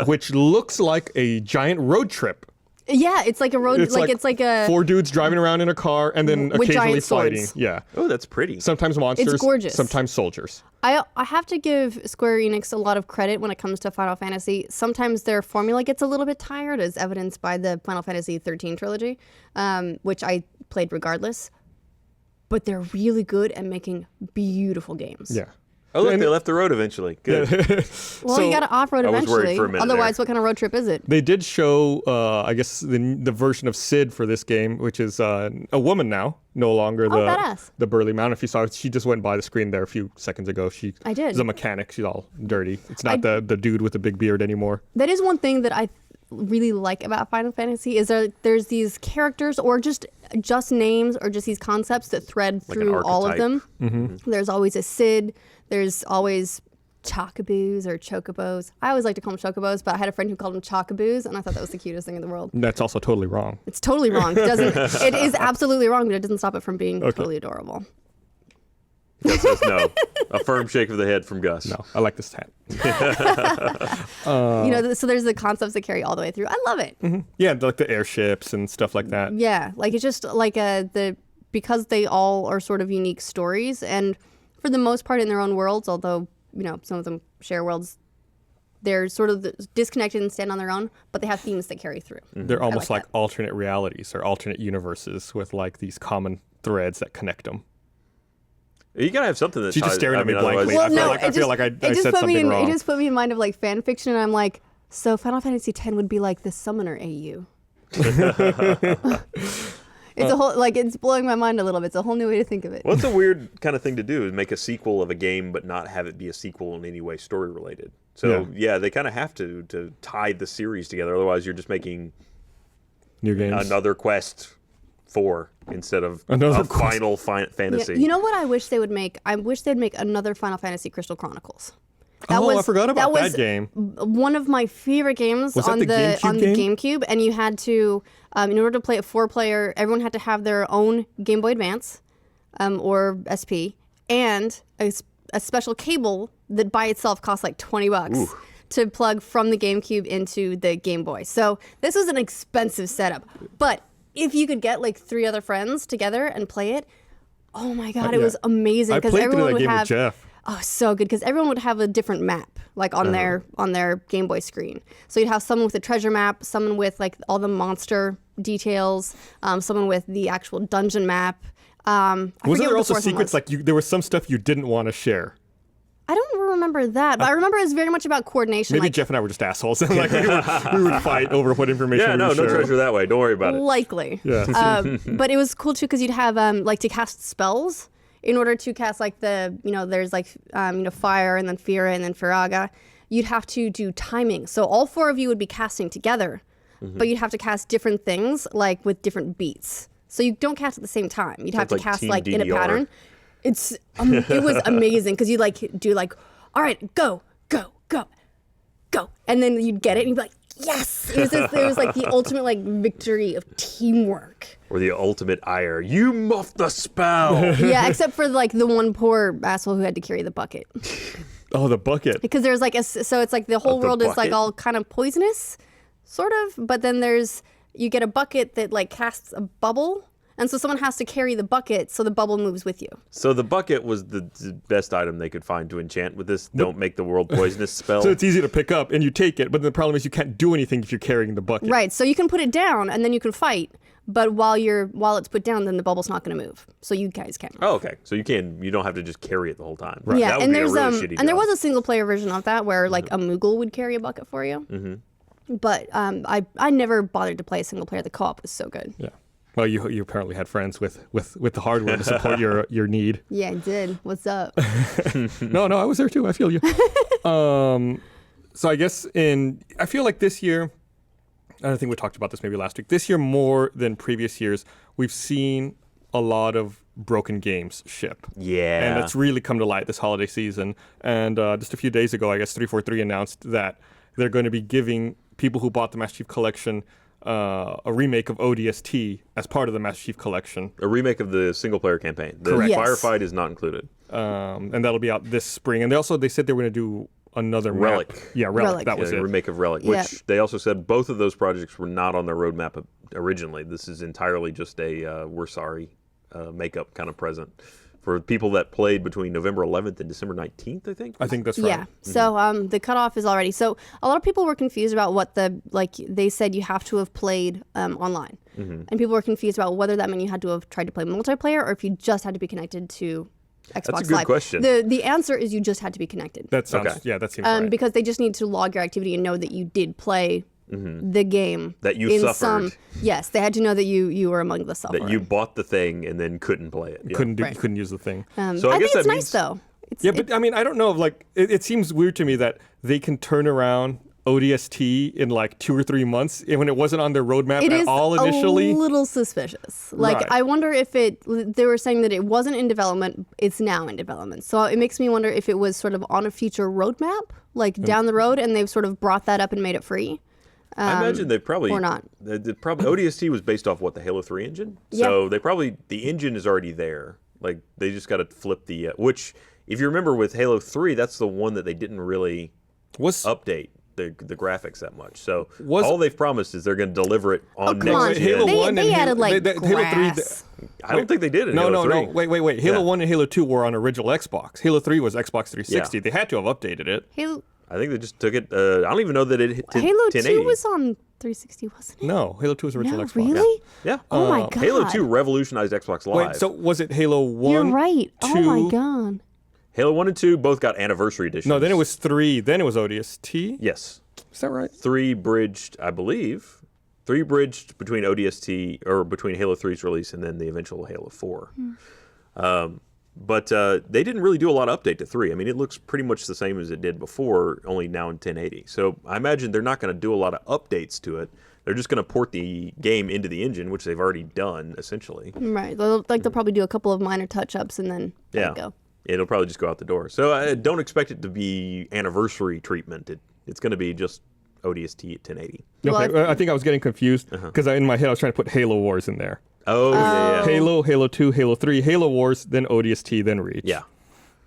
S2: which looks like a giant road trip.
S3: Yeah, it's like a road. It's like a
S2: 4 dudes driving around in a car and then
S3: with
S2: occasionally
S3: giant
S2: fighting.
S3: swords.
S2: Yeah.
S4: Oh, that's pretty.
S2: Sometimes monsters.
S3: It's gorgeous.
S2: Sometimes soldiers.
S3: I have to give Square Enix a lot of credit when it comes to Final Fantasy. Sometimes their formula gets a little bit tired, as evidenced by the Final Fantasy 13 trilogy, which I played regardless. But they're really good at making beautiful games.
S2: Yeah.
S4: Oh, look, they left the road eventually. Good.
S3: Well, you got to off-road
S4: I was worried
S3: eventually.
S4: for a minute
S3: Otherwise,
S4: there.
S3: what kind of road trip is it?
S2: They did show, I guess, the version of Sid for this game, which is a woman now, no longer
S3: badass.
S2: the burly man. If you saw it, she just went by the screen there a few seconds ago.
S3: I did.
S2: She's a mechanic. She's all dirty. It's not the dude with the big beard anymore.
S3: That is one thing that I really like about Final Fantasy is there's these characters or just names or just these concepts that thread through all of them.
S2: Mm-hmm.
S3: There's always a Sid. There's always chocoboos or chocobos. I always like to call them chocobos, but I had a friend who called them chocoboos, and I thought that was the cutest thing in the world.
S2: That's also totally wrong.
S3: It's totally wrong. It is absolutely wrong, but it doesn't stop it from being totally adorable.
S4: Gus says no. A firm shake of the head from Gus.
S2: No, I like this hat.
S3: So there's the concepts that carry all the way through. I love it.
S2: Mm-hmm. Yeah, like the airships and stuff like that.
S3: Yeah, it's just like because they all are sort of unique stories, and for the most part in their own worlds, although some of them share worlds they're sort of disconnected and stand on their own, but they have themes that carry through.
S2: They're almost
S3: like
S2: like alternate realities or alternate universes with like these common threads that connect them.
S4: You gotta have something that
S2: She's just staring at me blankly.
S3: Well,
S2: I feel like I said something wrong.
S3: It just put me in mind of like fan fiction, and I'm like, so Final Fantasy X would be like the Summoner AU. It's a whole, like, it's blowing my mind a little bit. It's a whole new way to think of it.
S4: Well, it's a weird kind of thing to do, is make a sequel of a game but not have it be a sequel in any way story related. So yeah, they kind of have to tie the series together. Otherwise, you're just making
S2: new games,
S4: another Quest 4 instead of
S2: another
S4: Final Fantasy.
S3: Yeah, you know what I wish they would make? I wish they'd make another Final Fantasy Crystal Chronicles.
S2: I forgot about that game.
S3: One of my favorite games
S2: on
S3: the
S2: GameCube
S3: GameCube, and you had to, in order to play it 4-player, everyone had to have their own Game Boy Advance or SP, and a special cable that by itself cost like $20 to plug from the GameCube into the Game Boy. So this was an expensive setup, but if you could get like 3 other friends together and play it, oh my God, it was amazing because everyone would have.
S2: Jeff.
S3: Oh, so good because everyone would have a different map, like on their Game Boy screen. So you'd have someone with a treasure map, someone with like all the monster details, someone with the actual dungeon map.
S2: Wasn't there also secrets like there was some stuff you didn't want to share?
S3: I don't remember that, but I remember it was very much about coordination.
S2: Maybe Jeff and I were just assholes, and like we would fight over what information.
S4: Yeah,
S2: we
S4: no
S2: would share.
S4: treasure that way. Don't worry about it.
S3: Likely.
S2: Yeah.
S3: But it was cool too because you'd have like to cast spells. In order to cast like there's like fire and then Fira and then Firaga, you'd have to do timing. So all 4 of you would be casting together, but you'd have to cast different things like with different beats. So you don't cast at the same time. You'd have to cast like in a pattern. It was amazing because you'd like do like, all right, go, and then you'd get it and you'd be like, yes! It was like the ultimate like victory of teamwork.
S4: Or the ultimate ire. You muffed the spell!
S3: Yeah, except for like the one poor asshole who had to carry the bucket.
S2: Oh, the bucket.
S3: Because there's like so it's like the whole world is like all kind of poisonous, sort of. But then you get a bucket that like casts a bubble. And so someone has to carry the bucket so the bubble moves with you.
S4: So the bucket was the best item they could find to enchant with this don't make the world poisonous spell.
S2: So it's easy to pick up and you take it, but the problem is you can't do anything if you're carrying the bucket.
S3: Right, so you can put it down and then you can fight, but while it's put down, then the bubble's not going to move. So you guys can't move.
S4: Oh, okay. So you don't have to just carry it the whole time.
S2: Right.
S3: Yeah,
S4: that would
S3: and
S4: be
S3: there's
S4: a really shitty
S3: and there
S4: job.
S3: was a single player version of that where like a Moogle would carry a bucket for you. Mm-hmm. But I never bothered to play a single player. The co-op was so good.
S2: Yeah. Well, you apparently had friends with the hardware to support your need.
S3: Yeah, I did. What's up?
S2: No, I was there too. I feel you. So I guess I feel like this year, I think we talked about this maybe last week. This year more than previous years, we've seen a lot of broken games ship.
S4: Yeah.
S2: And it's really come to light this holiday season. And just a few days ago, I guess 343 announced that they're going to be giving people who bought the Master Chief Collection a remake of ODST as part of the Master Chief Collection.
S4: A remake of the single-player campaign. The
S2: Correct.
S3: Yes.
S4: Firefight is not included.
S2: And that'll be out this spring. And they said they were going to do another
S4: Relic.
S2: map. Yeah, Relic. That
S4: Yeah,
S2: was
S4: a
S2: it.
S4: remake of Relic,
S3: Yeah.
S4: which they also said both of those projects were not on their roadmap originally. This is entirely just a we're sorry makeup kind of present for people that played between November 11th and December 19th, I think.
S2: I think that's right.
S3: Yeah. So the cutoff is already. So a lot of people were confused about what they said you have to have played online. And people were confused about whether that meant you had to have tried to play multiplayer or if you just had to be connected to Xbox
S4: That's a good
S3: Live.
S4: question.
S3: The answer is you just had to be connected.
S2: That sounds,
S4: Okay.
S2: yeah, that seems right.
S3: Because they just need to log your activity and know that you did play the game.
S4: That you
S3: in
S4: suffered.
S3: Yes, they had to know that you were among the suffering.
S4: That you bought the thing and then couldn't play it. Yeah.
S2: Couldn't use the thing.
S4: So
S3: I
S4: I guess
S3: think it's
S4: that
S3: nice
S4: means-
S3: though.
S2: But I mean, I don't know. Like, it seems weird to me that they can turn around ODST in like 2 or 3 months when it wasn't on their roadmap
S3: It
S2: at
S3: is
S2: all initially.
S3: a little suspicious. Like,
S2: Right.
S3: I wonder if they were saying that it wasn't in development, it's now in development. So it makes me wonder if it was sort of on a future roadmap, like down the road, and they've sort of brought that up and made it free.
S4: I imagine they probably
S3: or not.
S4: Probably ODST was based off the Halo 3 engine.
S3: Yeah.
S4: So the engine is already there. Like they just got to flip the which if you remember with Halo 3, that's the one that they didn't really update the graphics that much. So all they've promised is they're going to deliver it on
S3: come
S4: next
S3: on.
S4: gen.
S2: Halo 1
S3: They
S2: and
S3: added like
S2: Halo 3.
S3: grass.
S4: I don't think they did in
S2: No,
S4: Halo 3.
S2: no. Wait. Halo 1 and Halo 2 were on original Xbox. Halo 3 was Xbox 360.
S4: Yeah.
S2: They had to have updated it.
S3: Halo,
S4: I think they just took it. I don't even know that it hit
S3: Halo
S4: 1080.
S3: 2 was on 360, wasn't it?
S2: No, Halo 2 was original
S3: No,
S2: Xbox.
S3: really?
S4: Yeah.
S3: Oh my god.
S4: Halo 2 revolutionized Xbox Live.
S2: Wait, so was it Halo 1?
S3: You're right.
S2: 2?
S3: Oh my god.
S4: Halo 1 and 2 both got anniversary editions.
S2: No, then it was 3. Then it was ODST.
S4: Yes.
S2: Is that right?
S4: 3 bridged, I believe. 3 bridged between ODST, or between Halo 3's release and then the eventual Halo 4. But they didn't really do a lot of update to 3. I mean, it looks pretty much the same as it did before, only now in 1080. So I imagine they're not going to do a lot of updates to it. They're just going to port the game into the engine, which they've already done, essentially.
S3: Right. They'll probably do a couple of minor touch-ups and then let it go.
S4: It'll probably just go out the door. So I don't expect it to be anniversary treatment. It's going to be just ODST at 1080.
S2: Okay,
S3: Well,
S2: I think I was getting confused because in my head I was trying to put Halo Wars in there.
S4: Oh, yeah.
S2: Halo, Halo 2, Halo 3, Halo Wars, then ODST, then Reach.
S4: Yeah.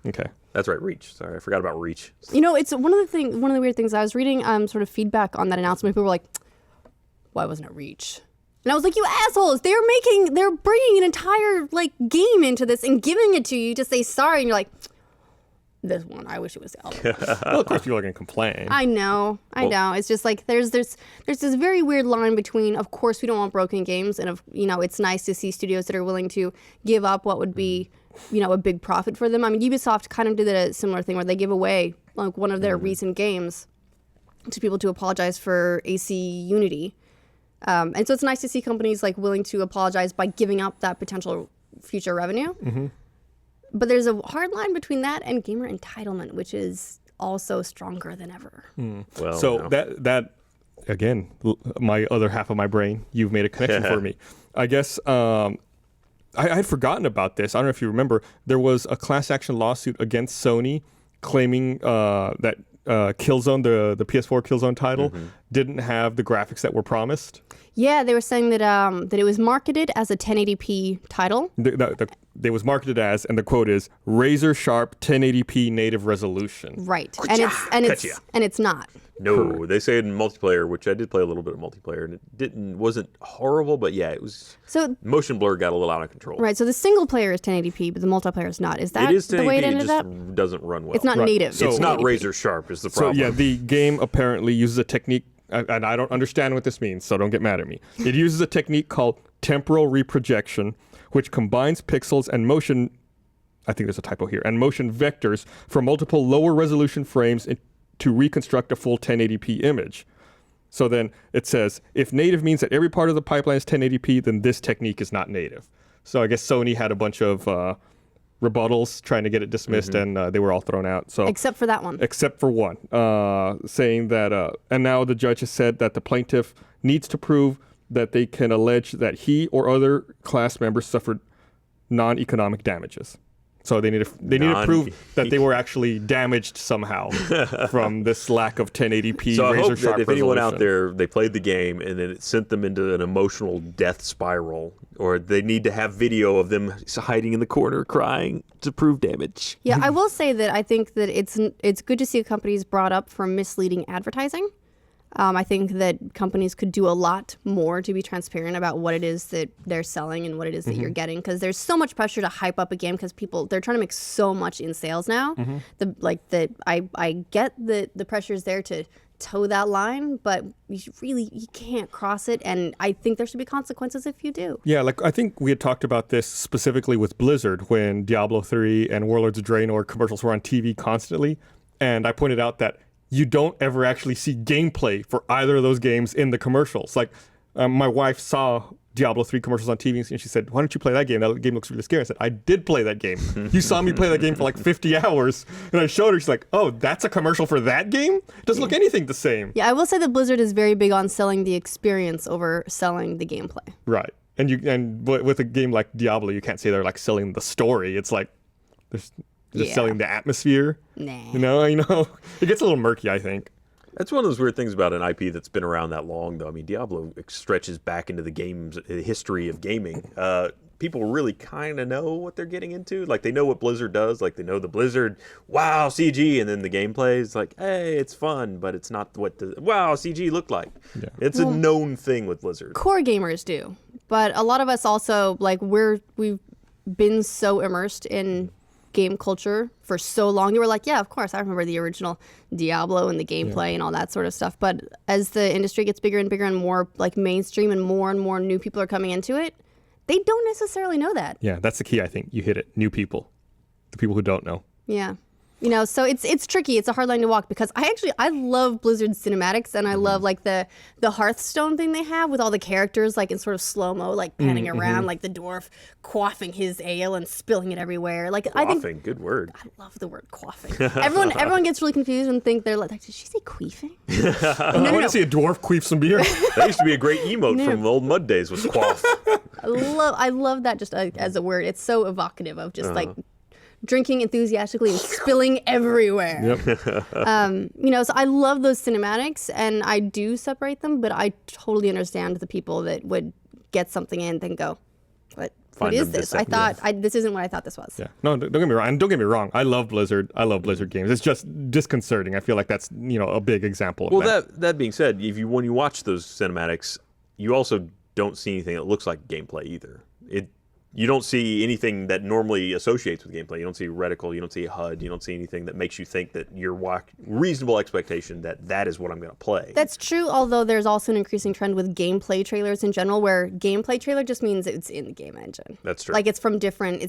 S2: Okay.
S4: That's right, Reach. Sorry, I forgot about Reach.
S3: You know, it's one of the weird things. I was reading sort of feedback on that announcement. People were like, "Why wasn't it Reach?" And I was like, "You assholes! They're bringing an entire game into this and giving it to you to say sorry." And you're like, "This one, I wish it was the other."
S2: Well, of course people are going to complain.
S3: I know. It's just like there's this very weird line between, of course, we don't want broken games, and it's nice to see studios that are willing to give up what would be, a big profit for them. I mean, Ubisoft kind of did a similar thing where they give away one of their recent games to people to apologize for AC Unity, and so it's nice to see companies willing to apologize by giving up that potential future revenue. Mm-hmm. But there's a hard line between that and gamer entitlement, which is also stronger than ever.
S4: Well,
S2: So that again, my other half of my brain, you've made a connection for me. I guess I had forgotten about this. I don't know if you remember. There was a class action lawsuit against Sony claiming that Killzone, the PS4 Killzone title, didn't have the graphics that were promised.
S3: Yeah, they were saying that that it was marketed as a 1080p title.
S2: It was marketed as, and the quote is, razor sharp 1080p native resolution.
S3: Right, and it's not.
S4: No, they say it in multiplayer, which I did play a little bit of multiplayer, and it wasn't horrible, but yeah, it was. So motion blur got a little out of control.
S3: Right, so the single player is 1080p, but the multiplayer is not. Is that the way it ended up?
S4: It just doesn't run well.
S3: It's not native.
S4: So it's not razor sharp is the problem.
S2: So yeah, the game apparently uses a technique, and I don't understand what this means, so don't get mad at me. It uses a technique called temporal reprojection, which combines pixels and motion, I think there's a typo here, and motion vectors from multiple lower resolution frames to reconstruct a full 1080p image. So then it says, if native means that every part of the pipeline is 1080p, then this technique is not native. So I guess Sony had a bunch of rebuttals trying to get it dismissed, and they were all thrown out. So
S3: except for that one.
S2: Except for one, saying that, and now the judge has said that the plaintiff needs to prove that they can allege that he or other class members suffered non-economic damages. So they need to prove that they were actually damaged somehow from this lack of 1080p
S4: so I
S2: razor
S4: hope
S2: sharp
S4: that if anyone
S2: resolution.
S4: out there, they played the game and then it sent them into an emotional death spiral, or they need to have video of them hiding in the corner crying to prove damage.
S3: Yeah, I will say that I think that it's good to see companies brought up for misleading advertising. I think that companies could do a lot more to be transparent about what it is that they're selling and what it is that you're getting, because there's so much pressure to hype up a game because they're trying to make so much in sales now. I get the pressures there to toe that line, but you can't cross it, and I think there should be consequences if you do.
S2: Yeah, I think we had talked about this specifically with Blizzard when Diablo 3 and Warlords of Draenor commercials were on TV constantly, and I pointed out that you don't ever actually see gameplay for either of those games in the commercials. My wife saw Diablo 3 commercials on TV and she said, "Why don't you play that game? That game looks really scary." I said, "I did play that game. You saw me play that game for 50 hours." And I showed her, she's like, "Oh, that's a commercial for that game? It doesn't look anything the same."
S3: Yeah, I will say that Blizzard is very big on selling the experience over selling the gameplay.
S2: Right. But with a game like Diablo, you can't say they're selling the story. It's they're just selling the atmosphere.
S3: Nah.
S2: It gets a little murky, I think.
S4: That's one of those weird things about an IP that's been around that long, though. I mean, Diablo stretches back into the game's history of gaming. People really kind of know what they're getting into. They know what Blizzard does. They know the Blizzard, wow, CG, and then the gameplay is hey, it's fun, but it's not what the wow, CG looked like. Yeah. It's a known thing with Blizzard.
S3: Core gamers do, but a lot of us also, we've been so immersed in game culture for so long. You were like, yeah, of course, I remember the original Diablo and the gameplay and all that sort of stuff. But as the industry gets bigger and bigger and more like mainstream and more new people are coming into it, they don't necessarily know that.
S2: Yeah, that's the key, I think. You hit it. New people. The people who don't know.
S3: Yeah. You know, so it's tricky. It's a hard line to walk because I love Blizzard's cinematics and I love like the Hearthstone thing they have with all the characters like in sort of slow-mo, like panning around, like the dwarf quaffing his ale and spilling it everywhere. Like
S4: Quaffing,
S3: I think
S4: good word.
S3: I love the word quaffing. Everyone gets really confused and think they're like, did she say queefing?
S2: I want to see a dwarf queef some beer.
S4: That used to be a great emote from the old Mud days, was quaff.
S3: I love that just as a word. It's so evocative of just like drinking enthusiastically and spilling everywhere.
S2: Yep.
S3: You know, so I love those cinematics and I do separate them, but I totally understand the people that would get something in and then go, what is this? I thought this isn't what I thought this was.
S2: Yeah. No, don't get me wrong. And don't get me wrong. I love Blizzard. I love Blizzard games. It's just disconcerting. I feel like that's, you know, a big example of that.
S4: That being said, when you watch those cinematics, you also don't see anything that looks like gameplay either. You don't see anything that normally associates with gameplay. You don't see reticle, you don't see HUD, you don't see anything that makes you think that your reasonable expectation that is what I'm going to play.
S3: That's true, although there's also an increasing trend with gameplay trailers in general, where gameplay trailer just means it's in the game engine.
S4: That's true.
S3: Like it's from different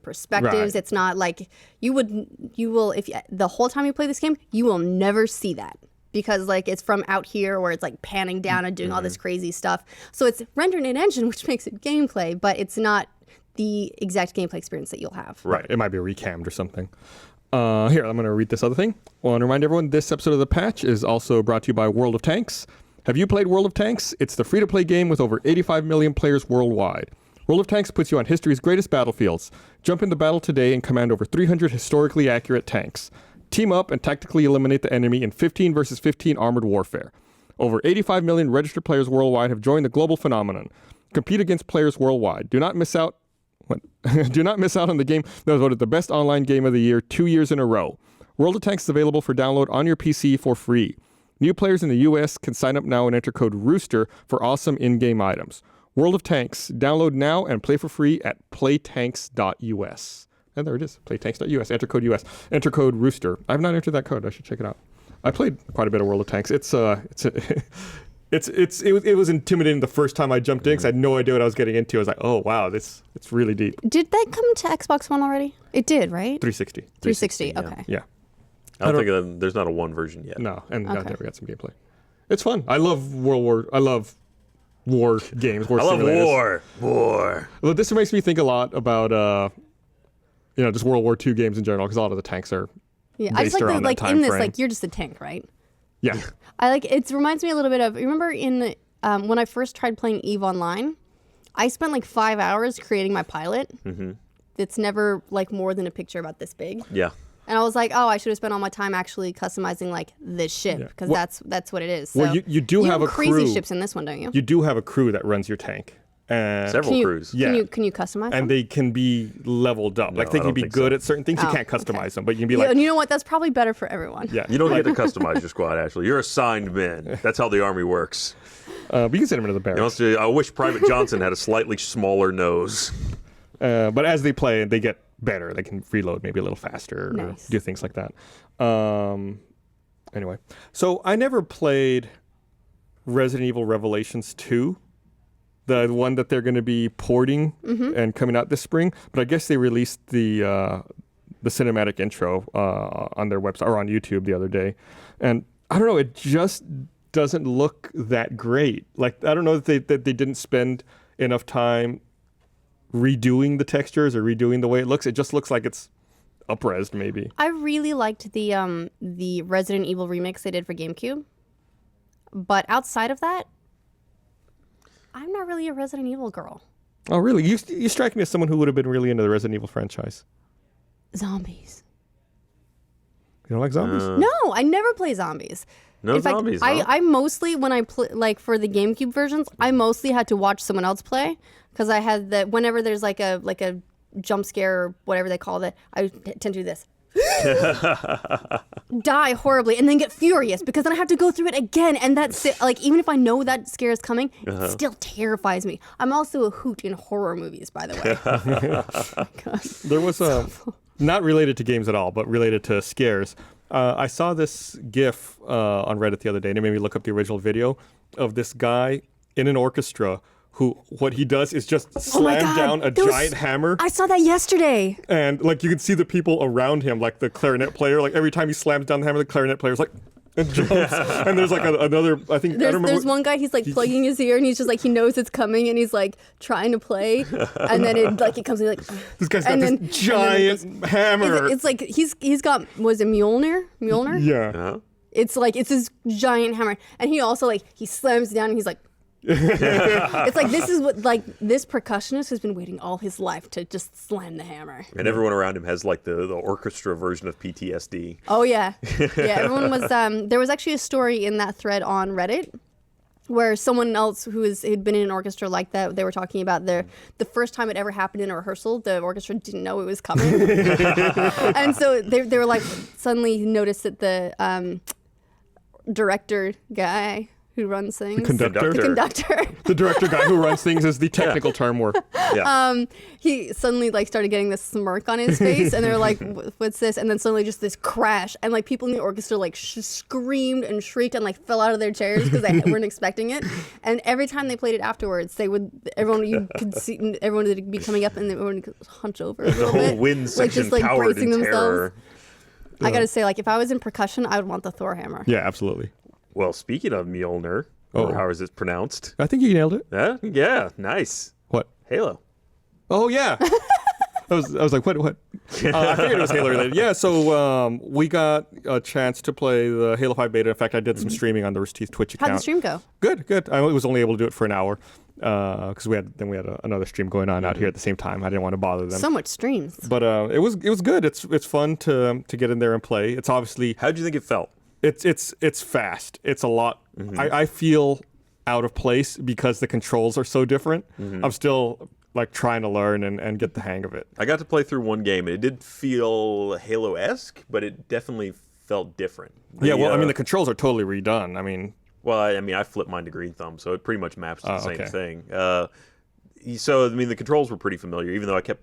S3: perspectives.
S2: Right.
S3: It's not like you will if the whole time you play this game, you will never see that. Because like it's from out here where it's like panning down and doing all this crazy stuff. So it's rendered in engine, which makes it gameplay, but it's not the exact gameplay experience that you'll have.
S2: Right. It might be recammed or something. Here, I'm going to read this other thing. I want to remind everyone this episode of The Patch is also brought to you by World of Tanks. Have you played World of Tanks? It's the free-to-play game with over 85 million players worldwide. World of Tanks puts you on history's greatest battlefields. Jump into battle today and command over 300 historically accurate tanks. Team up and tactically eliminate the enemy in 15 versus 15 armored warfare. Over 85 million registered players worldwide have joined the global phenomenon. Compete against players worldwide. Do not miss out on the game that was voted the best online game of the year 2 years in a row. World of Tanks is available for download on your PC for free. New players in the US can sign up now and enter code ROOSTER for awesome in-game items. World of Tanks. Download now and play for free at playtanks.us. And there it is, playtanks.us. Enter code US. Enter code ROOSTER. I have not entered that code. I should check it out. I played quite a bit of World of Tanks. It was intimidating the first time I jumped in because I had no idea what I was getting into. I was like, oh wow, it's really deep.
S3: Did that come to Xbox One already? It did, right?
S2: 360.
S3: 360. Okay.
S2: Yeah.
S4: I don't think there's not a one version yet.
S2: No, and I've never got some gameplay. It's fun. I love war games.
S4: I love war.
S2: Well, this makes me think a lot about just World War II games in general because a lot of the tanks are
S3: I just
S2: based around
S3: like
S2: that time
S3: in this
S2: frame.
S3: like you're just a tank, right?
S2: Yeah.
S3: It reminds me a little bit of, remember when I first tried playing EVE Online, I spent like 5 hours creating my pilot. Mm-hmm. It's never like more than a picture about this big.
S4: Yeah.
S3: And I was like, oh, I should have spent all my time actually customizing like this ship because that's what it is. So
S2: well, you do have a
S3: crazy
S2: crew.
S3: ships in this one, don't you?
S2: You do have a crew that runs your tank.
S4: Several crews.
S2: Yeah.
S3: Can you customize them?
S2: And they can be leveled up.
S4: No,
S2: like they
S4: I
S2: can
S4: don't
S2: be
S4: think
S2: good
S4: so.
S2: at certain things. You can't customize them, but you can be like.
S3: And you know what? That's probably better for everyone.
S2: Yeah.
S4: You don't get to customize your squad, Ashley. You're assigned men. That's how the Army works.
S2: But you can send them into the barracks.
S4: I wish Private Johnson had a slightly smaller nose.
S2: But as they play, they get better. They can reload maybe a little faster or do things like that. Anyway, so I never played Resident Evil Revelations 2. The one that they're going to be porting and coming out this spring, but I guess they released the cinematic intro on their website or on YouTube the other day, and I don't know, it just doesn't look that great. Like I don't know that they didn't spend enough time redoing the textures or redoing the way it looks. It just looks like it's up-resed maybe.
S3: I really liked the Resident Evil remix they did for GameCube, but outside of that, I'm not really a Resident Evil girl.
S2: Oh, really? You strike me as someone who would have been really into the Resident Evil franchise.
S3: Zombies.
S2: You don't like zombies?
S3: No, I never play zombies.
S4: No
S3: In fact,
S4: zombies, huh?
S3: I mostly, when I play, like for the GameCube versions, I mostly had to watch someone else play because I had whenever there's like a jump scare or whatever they call it, I tend to do this. Die horribly and then get furious because then I have to go through it again, and that's it. Like even if I know that scare is coming, it still terrifies me. I'm also a hoot in horror movies, by the way. Oh my God.
S2: There was not related to games at all, but related to scares. I saw this GIF on Reddit the other day, and it made me look up the original video of this guy in an orchestra who, what he does is just slam down a giant hammer.
S3: I saw that yesterday.
S2: And like you can see the people around him, like the clarinet player, like every time he slams down the hammer, the clarinet player's like, and jumps. And there's like another, I think,
S3: there's one guy, he's like plugging his ear and he's just like, he knows it's coming and he's like trying to play. And then it comes and like,
S2: this guy's got this giant hammer.
S3: It's like, he's got, was it Mjolnir?
S2: Yeah.
S4: Uh-huh.
S3: It's this giant hammer. And he also like, he slams down and he's like, it's like this is what like this percussionist has been waiting all his life to just slam the hammer.
S4: And everyone around him has like the orchestra version of PTSD.
S3: Oh yeah, yeah. Everyone was. There was actually a story in that thread on Reddit where someone else had been in an orchestra like that. They were talking about the first time it ever happened in a rehearsal. The orchestra didn't know it was coming, and so they were like suddenly noticed that the director guy who runs things.
S2: The conductor.
S3: The
S2: director guy who runs things is the technical term word.
S4: Yeah.
S3: He suddenly like started getting this smirk on his face, and they're like, "What's this?" And then suddenly just this crash, and like people in the orchestra like screamed and shrieked and like fell out of their chairs because they weren't expecting it. And every time they played it afterwards, you could see everyone would be coming up and everyone could hunch over a little
S4: The whole
S3: bit,
S4: wind section
S3: just like
S4: cowered
S3: bracing
S4: in
S3: themselves.
S4: terror.
S3: I gotta say, like if I was in percussion, I would want the Thor hammer.
S2: Yeah, absolutely.
S4: Well, speaking of Mjolnir, or how is it pronounced?
S2: I think you nailed it.
S4: Yeah, nice.
S2: What?
S4: Halo.
S2: Oh yeah. I was like, what? I figured it was Halo related. Yeah, so we got a chance to play the Halo 5 beta. In fact, I did some streaming on the Rooster Teeth Twitch account.
S3: How'd the stream go?
S2: Good. I was only able to do it for an hour because we had another stream going on out here at the same time. I didn't want to bother them.
S3: So much streams.
S2: But it was good. It's fun to get in there and play. It's obviously
S4: How'd you think it felt?
S2: It's fast. It's a lot. I feel out of place because the controls are so different. I'm still like trying to learn and get the hang of it.
S4: I got to play through one game, and it did feel Halo-esque, but it definitely felt different.
S2: The controls are totally redone. I mean,
S4: I flipped mine to green thumb, so it pretty much maps to the same thing. The controls were pretty familiar, even though I kept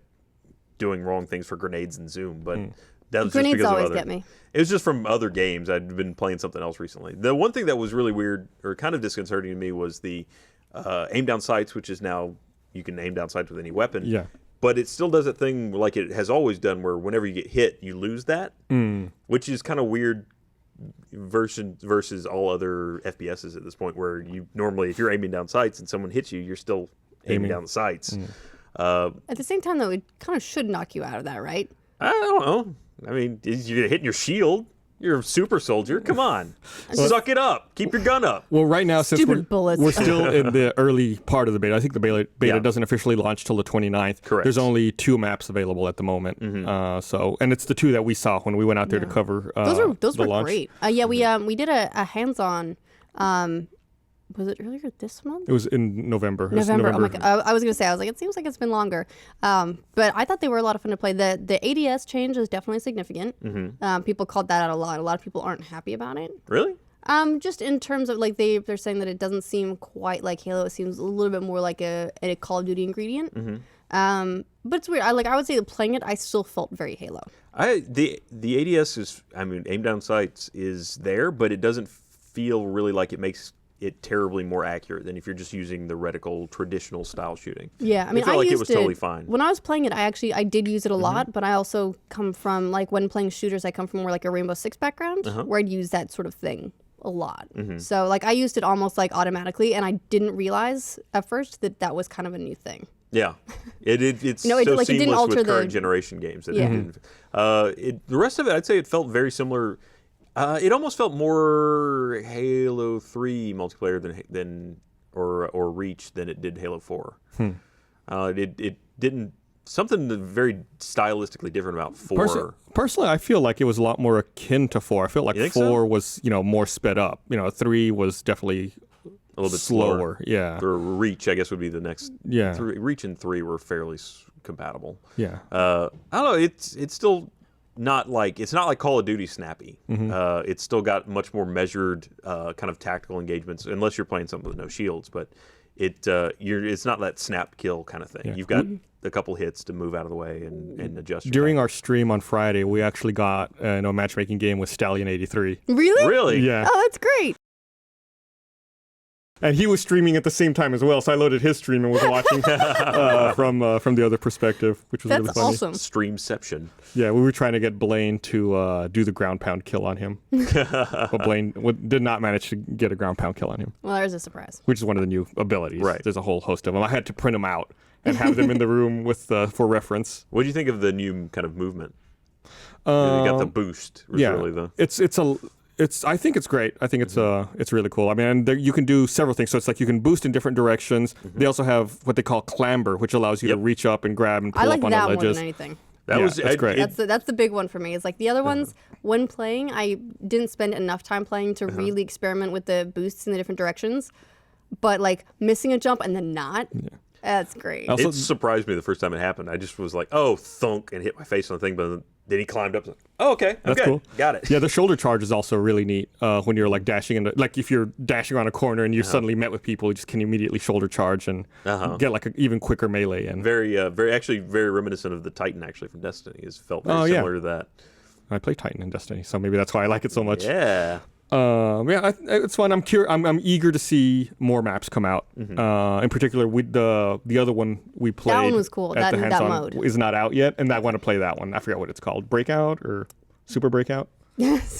S4: doing wrong things for grenades and zoom, but that was
S3: Grenades
S4: just because
S3: always
S4: of
S3: get me.
S4: It was just from other games. I'd been playing something else recently. The one thing that was really weird or kind of disconcerting to me was the aim down sights, which is now you can aim down sights with any weapon. Yeah. But it still does a thing like it has always done where whenever you get hit, you lose that, which is kind of weird versus all other FPSs at this point where you normally, if you're aiming down sights and someone hits you, you're still aiming down the sights.
S3: At the same time, though, it kind of should knock you out of that, right?
S4: I don't know. I mean, you're hitting your shield. You're a super soldier. Come on. Suck it up. Keep your gun up.
S2: Well, right now, since we're still in the early part of the beta, I think the beta doesn't officially launch till the 29th.
S4: Correct.
S2: There's only 2 maps available at the moment. And it's the 2 that we saw when we went out there to cover
S3: those were
S2: launch.
S3: great. We did a hands-on. Was it earlier this month?
S2: It was in November.
S3: November. Oh my God. I was going to say, it seems like it's been longer. But I thought they were a lot of fun to play. The ADS change is definitely significant. People called that out a lot. A lot of people aren't happy about it.
S4: Really?
S3: Just in terms of like they're saying that it doesn't seem quite like Halo. It seems a little bit more like a Call of Duty ingredient. But it's weird. I would say that playing it, I still felt very Halo.
S4: The ADS is, aim down sights is there, but it doesn't feel really like it makes it terribly more accurate than if you're just using the reticle traditional style shooting.
S3: Yeah,
S4: I felt like it was totally fine.
S3: When I was playing it, I did use it a lot, but I also come from, like, when playing shooters, I come from more like a Rainbow Six background, where I'd use that sort of thing a lot. So, like, I used it almost, like, automatically, and I didn't realize at first that was kind of a new thing.
S4: Yeah, it's
S3: no,
S4: so
S3: it
S4: seamless
S3: didn't alter
S4: with current generation games. That the rest of it, I'd say it felt very similar. It almost felt more Halo 3 multiplayer than Reach than it did Halo 4. It didn't something very stylistically different about 4.
S2: Personally, I feel like it was a lot more akin to 4. I feel like 4 was more sped up. 3 was definitely
S4: a little bit
S2: slower. Yeah.
S4: Or Reach, I guess, would be the next.
S2: Yeah.
S4: Reach and 3 were fairly compatible.
S2: Yeah.
S4: I don't know. It's still. It's not like Call of Duty snappy. It's still got much more measured kind of tactical engagements, unless you're playing something with no shields. But it's not that snap kill kind of thing.
S2: Yeah.
S4: You've got a couple hits to move out of the way and adjust.
S2: During our stream on Friday, we actually got a matchmaking game with Stallion 83.
S3: Really?
S4: Really?
S2: Yeah.
S3: Oh, that's great.
S2: And he was streaming at the same time as well, so I loaded his stream and was watching from the other perspective, which was really
S3: That's
S2: funny.
S3: awesome.
S4: Streamception.
S2: Yeah, we were trying to get Blaine to do the ground pound kill on him, but Blaine did not manage to get a ground pound kill on him,
S3: Well, there's a surprise.
S2: which is one of the new abilities.
S4: Right.
S2: There's a whole host of them. I had to print them out and have them in the room with for reference.
S4: What do you think of the new kind of movement? You got the boost. Was
S2: Yeah,
S4: really the...
S2: I think it's great. I think it's really cool. I mean, and you can do several things. So it's like you can boost in different directions. They also have what they call clamber, which allows you to reach up and grab and pull
S3: I like
S2: up on
S3: that
S2: the
S3: more
S2: ledges.
S3: than anything.
S2: That's great.
S3: That's the big one for me. It's like the other ones, when playing, I didn't spend enough time playing to really experiment with the boosts in the different directions. But like missing a jump and then not, that's great.
S2: Also,
S4: It surprised me the first time it happened. I just was like, oh, thunk, and hit my face on the thing, but then he climbed up. Oh, okay, I'm
S2: That's
S4: good.
S2: cool.
S4: Got it.
S2: Yeah, the shoulder charge is also really neat when you're like dashing into, like if you're dashing around a corner and you suddenly met with people, you just can immediately shoulder charge and get like an even quicker melee in.
S4: Very reminiscent of the Titan actually from Destiny. It's felt very similar to that.
S2: I play Titan in Destiny, so maybe that's why I like it so much.
S4: Yeah.
S2: It's fun. I'm eager to see more maps come out. In particular, with the other one we played.
S3: That one was cool.
S2: At the
S3: That
S2: hands-on
S3: mode
S2: is not out yet, and I want to play that one. I forgot what it's called. Breakout or Super Breakout.
S3: Yes.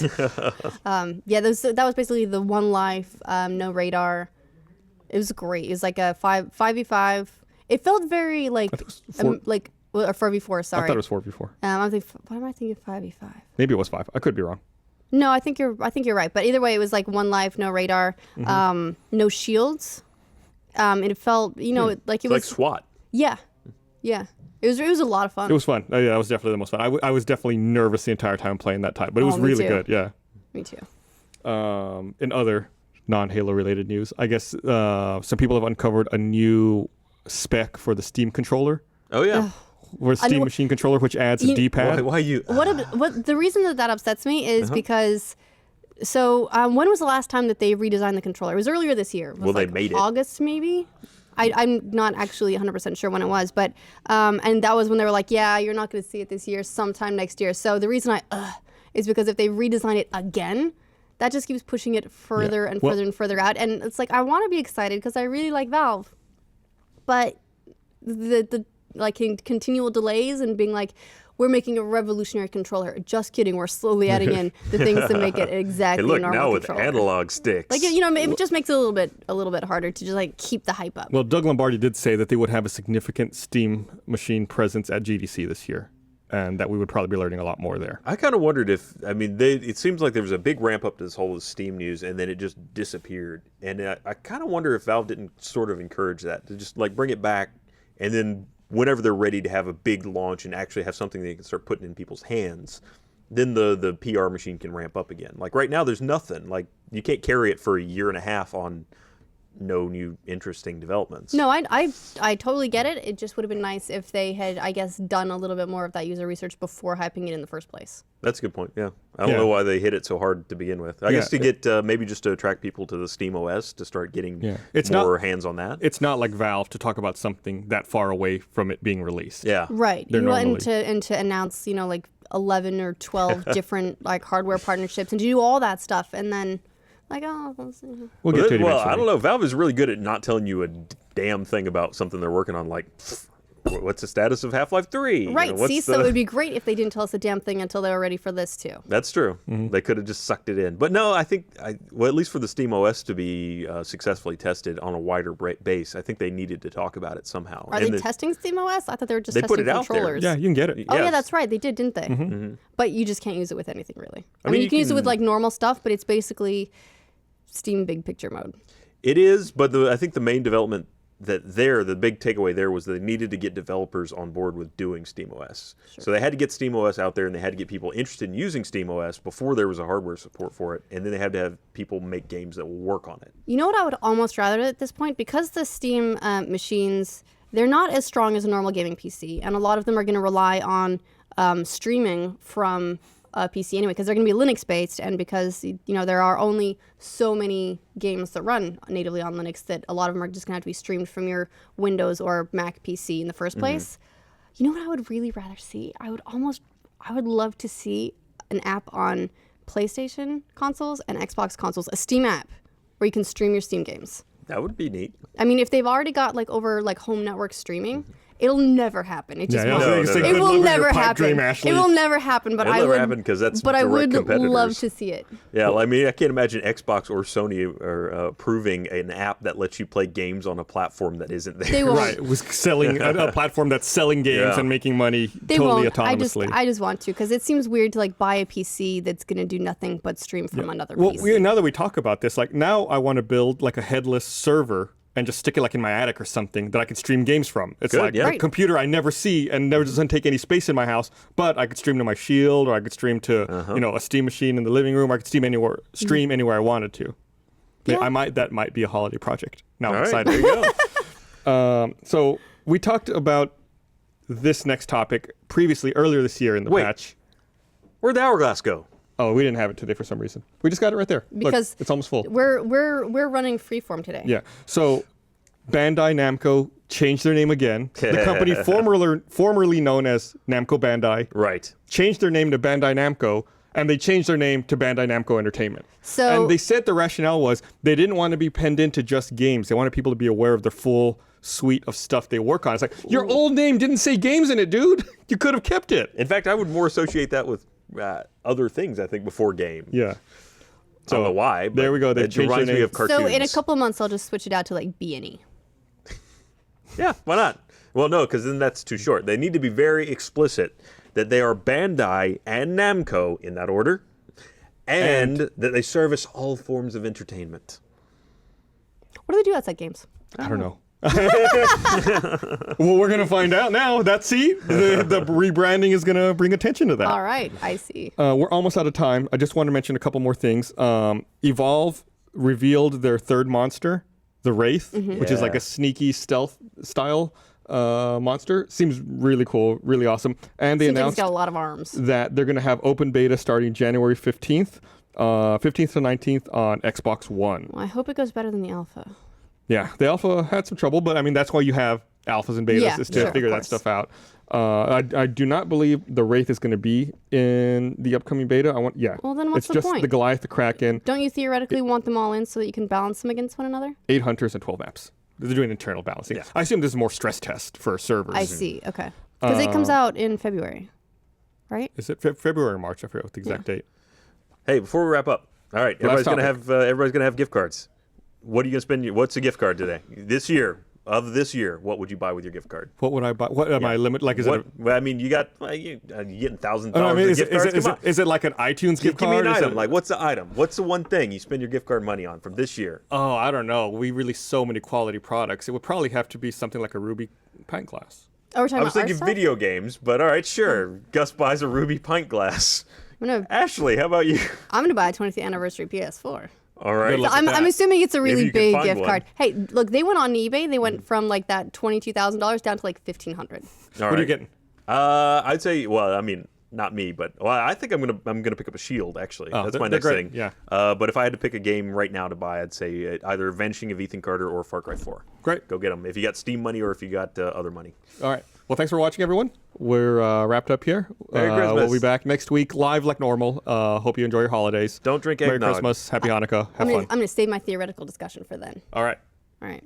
S3: That was basically the one life, no radar. It was great. It was like a 5v5. It felt very like or 4v4. Sorry.
S2: I thought it was 4v4.
S3: I'm thinking, what am I thinking? 5v5.
S2: Maybe it was 5. I could be wrong.
S3: No, I think you're right. But either way, it was like one life, no radar, no shields. And it felt, like it was
S4: like SWAT.
S3: Yeah. It was a lot of fun.
S2: It was fun. Yeah, that was definitely the most fun. I was definitely nervous the entire time playing that type, but it was
S3: me
S2: really
S3: too.
S2: good. Yeah.
S3: Me too.
S2: In other non-Halo related news, I guess some people have uncovered a new spec for the Steam controller.
S4: Oh yeah.
S2: Or Steam Machine Controller, which adds a D-pad.
S4: Why you?
S3: What the reason that upsets me is because. So when was the last time that they redesigned the controller? It was earlier this year. It was
S4: they made it.
S3: August maybe. I'm not actually 100% sure when it was, but and that was when they were like, yeah, you're not going to see it this year, sometime next year. So the reason is because if they redesign it again, that just keeps pushing it further and further and further out. And it's like I want to be excited because I really like Valve, but the continual delays and being like, we're making a revolutionary controller. Just kidding. We're slowly adding in the things to make it exactly
S4: Hey, look,
S3: normal
S4: now with
S3: controller.
S4: analog sticks.
S3: Like it just makes it a little bit harder to just like keep the hype up.
S2: Well, Doug Lombardi did say that they would have a significant Steam Machine presence at GDC this year, and that we would probably be learning a lot more there.
S4: I kind of wondered if, it seems like there was a big ramp up to this whole Steam news, and then it just disappeared. And I kind of wonder if Valve didn't sort of encourage that, to just like bring it back, and then whenever they're ready to have a big launch and actually have something they can start putting in people's hands, then the PR machine can ramp up again. Like right now, there's nothing. Like you can't carry it for a year and a half on no new interesting developments.
S3: No, I totally get it. It just would have been nice if they had, I guess, done a little bit more of that user research before hyping it in the first place.
S4: That's a good point. Yeah, I don't know why they hit it so hard to begin with. I guess to get maybe just to attract people to the Steam OS to start getting more hands on that.
S2: It's not like Valve to talk about something that far away from it being released.
S4: Yeah,
S3: Right.
S2: They're
S3: And to announce, like 11 or 12 different like hardware partnerships and to do all that stuff and then like, oh, we'll see.
S2: We'll get to it eventually.
S4: I don't know. Valve is really good at not telling you a damn thing about something they're working on. Like, what's the status of Half-Life 3?
S3: Right. So it would be great if they didn't tell us a damn thing until they were ready for this too.
S4: That's true. They could have just sucked it in. But no, I think, at least for the Steam OS to be successfully tested on a wider base, I think they needed to talk about it somehow.
S3: Are they testing Steam OS? I thought they were just testing
S4: put it out there.
S3: controllers.
S2: Yeah, you can get it.
S3: Oh, yeah,
S4: Yes.
S3: that's right. They did, didn't they? But you just can't use it with anything, really. I mean, you can use it with like normal stuff, but it's basically Steam Big Picture mode.
S4: It is, but I think the main development the big takeaway there was that they needed to get developers on board with doing SteamOS. Sure. So they had to get SteamOS out there, and they had to get people interested in using SteamOS before there was a hardware support for it, and then they had to have people make games that will work on it.
S3: You know what I would almost rather at this point? Because the Steam machines, they're not as strong as a normal gaming PC, and a lot of them are going to rely on streaming from PC anyway, because they're going to be Linux based, and because there are only so many games that run natively on Linux that a lot of them are just going to have to be streamed from your Windows or Mac PC in the first place. You know what I would really rather see? I would love to see an app on PlayStation consoles and Xbox consoles, a Steam app where you can stream your Steam games.
S4: That would be neat.
S3: I mean, if they've already got over home network streaming, it'll never happen. It just won't.
S4: No.
S3: It will never happen. It will never happen. But
S4: It'll never happen because that's
S3: But I would
S4: competitors.
S3: love to see it.
S4: Yeah, I mean, I can't imagine Xbox or Sony are approving an app that lets you play games on a platform that isn't there.
S3: They won't.
S2: Right, it was selling a platform that's selling games and making money
S3: They
S2: totally
S3: won't.
S2: autonomously.
S3: I just want to, because it seems weird to buy a PC that's going to do nothing but stream from another
S2: Well,
S3: PC.
S2: now that we talk about this, now I want to build a headless server and just stick it in my attic or something that I can stream games from. It's
S4: Good, yeah.
S2: a
S3: Right.
S2: computer I never see and never doesn't take any space in my house, but I could stream to my Shield, or I could stream to a Steam machine in the living room. I could stream anywhere I wanted to.
S3: Yeah.
S2: That might be a holiday project. Now I'm
S4: All right,
S2: excited.
S4: there you go.
S2: So we talked about this next topic earlier this year in the
S4: Wait.
S2: patch.
S4: Where'd the hourglass go?
S2: Oh, we didn't have it today for some reason. We just got it right there. Look,
S3: Because
S2: it's almost full.
S3: we're running freeform today.
S2: Yeah. So Bandai Namco changed their name again. The company formerly known as Namco Bandai
S4: Right.
S2: changed their name to Bandai Namco, and they changed their name to Bandai Namco Entertainment.
S3: So-
S2: and they said the rationale was they didn't want to be penned into just games. They wanted people to be aware of their full suite of stuff they work on. It's like, your old name didn't say games in it, dude. You could have kept it.
S4: In fact, I would more associate that with other things, I think, before game.
S2: Yeah.
S4: I don't know why. But
S2: there we go. They've
S4: It
S2: changed their
S4: reminds me
S2: name.
S4: of cartoons.
S3: So in a couple of months, I'll just switch it out to B&E.
S4: Yeah, why not? Well, no, because then that's too short. They need to be very explicit that they are Bandai and Namco, in that order, and that they service all forms of entertainment.
S3: What do they do outside games?
S2: I don't know. Well, we're going to find out now. The rebranding is going to bring attention to that.
S3: All right, I see.
S2: We're almost out of time. I just want to mention a couple more things. Evolve revealed their third monster, the Wraith, which is a sneaky stealth style monster. Seems really cool, really awesome. And they
S3: Seems like
S2: announced
S3: it's got a lot of arms.
S2: that they're going to have open beta starting January 15th, 15th to 19th on Xbox One.
S3: Well, I hope it goes better than the alpha.
S2: Yeah, the alpha had some trouble, but I mean, that's why you have alphas and betas,
S3: Yeah,
S2: is to
S3: sure,
S2: figure
S3: of
S2: that
S3: course.
S2: stuff out. I do not believe the Wraith is going to be in the upcoming beta.
S3: Well, then what's
S2: it's
S3: the
S2: just
S3: point?
S2: the Goliath, the Kraken,
S3: Don't you theoretically want them all in so that you can balance them against one another?
S2: 8 hunters, and 12 apps. They're doing internal balancing.
S4: Yeah.
S2: I assume this is more stress test for servers.
S3: I see. Okay. Because it comes out in February, right?
S2: Is it February or March? I forget what the exact date.
S4: Hey, before we wrap up, all right,
S2: Last
S4: everybody's gonna have gift cards. What are you gonna spend? What's a gift card today? This year, what would you buy with your gift card?
S2: What would I buy? What am I limit? Is it?
S4: Well, I mean, you got you're getting $1,000
S2: I mean,
S4: of gift cards.
S2: is it like an iTunes gift
S4: Give me
S2: card?
S4: an
S2: Is
S4: item.
S2: it-
S4: What's the item? What's the one thing you spend your gift card money on from this year?
S2: Oh, I don't know. We release so many quality products. It would probably have to be something like a Ruby pint glass.
S3: Oh, we're talking
S4: I was
S3: about our
S4: thinking
S3: stuff?
S4: video games, but all right, sure. Gus buys a Ruby pint glass.
S3: I'm
S4: Ashley, how about you?
S3: gonna buy a 20th anniversary PS4.
S4: All right.
S2: Good luck.
S3: I'm assuming it's a really
S4: you can
S3: big
S4: find
S3: gift
S4: one.
S3: card. Hey, look, they went on eBay. They went from that $22,000 down to $1,500.
S4: All
S2: What are you
S4: right.
S2: getting?
S4: I'd say, well, I mean, not me, but I think I'm gonna pick up a Shield. Actually,
S2: Oh,
S4: that's
S2: they're
S4: my next
S2: great,
S4: thing.
S2: yeah.
S4: But if I had to pick a game right now to buy, I'd say either Vanishing of Ethan Carter or Far Cry 4.
S2: Great.
S4: Go get them if you got Steam money or if you got other money.
S2: All right. Well, thanks for watching, everyone. We're wrapped up here.
S4: Merry
S2: We'll
S4: Christmas.
S2: be back next week, live like normal. Hope you enjoy your holidays.
S4: Don't drink
S2: Merry
S4: eggnog.
S2: Christmas. Happy Hanukkah. Have
S3: I'm
S2: fun.
S3: gonna save my theoretical discussion for then.
S2: All right.
S3: All right.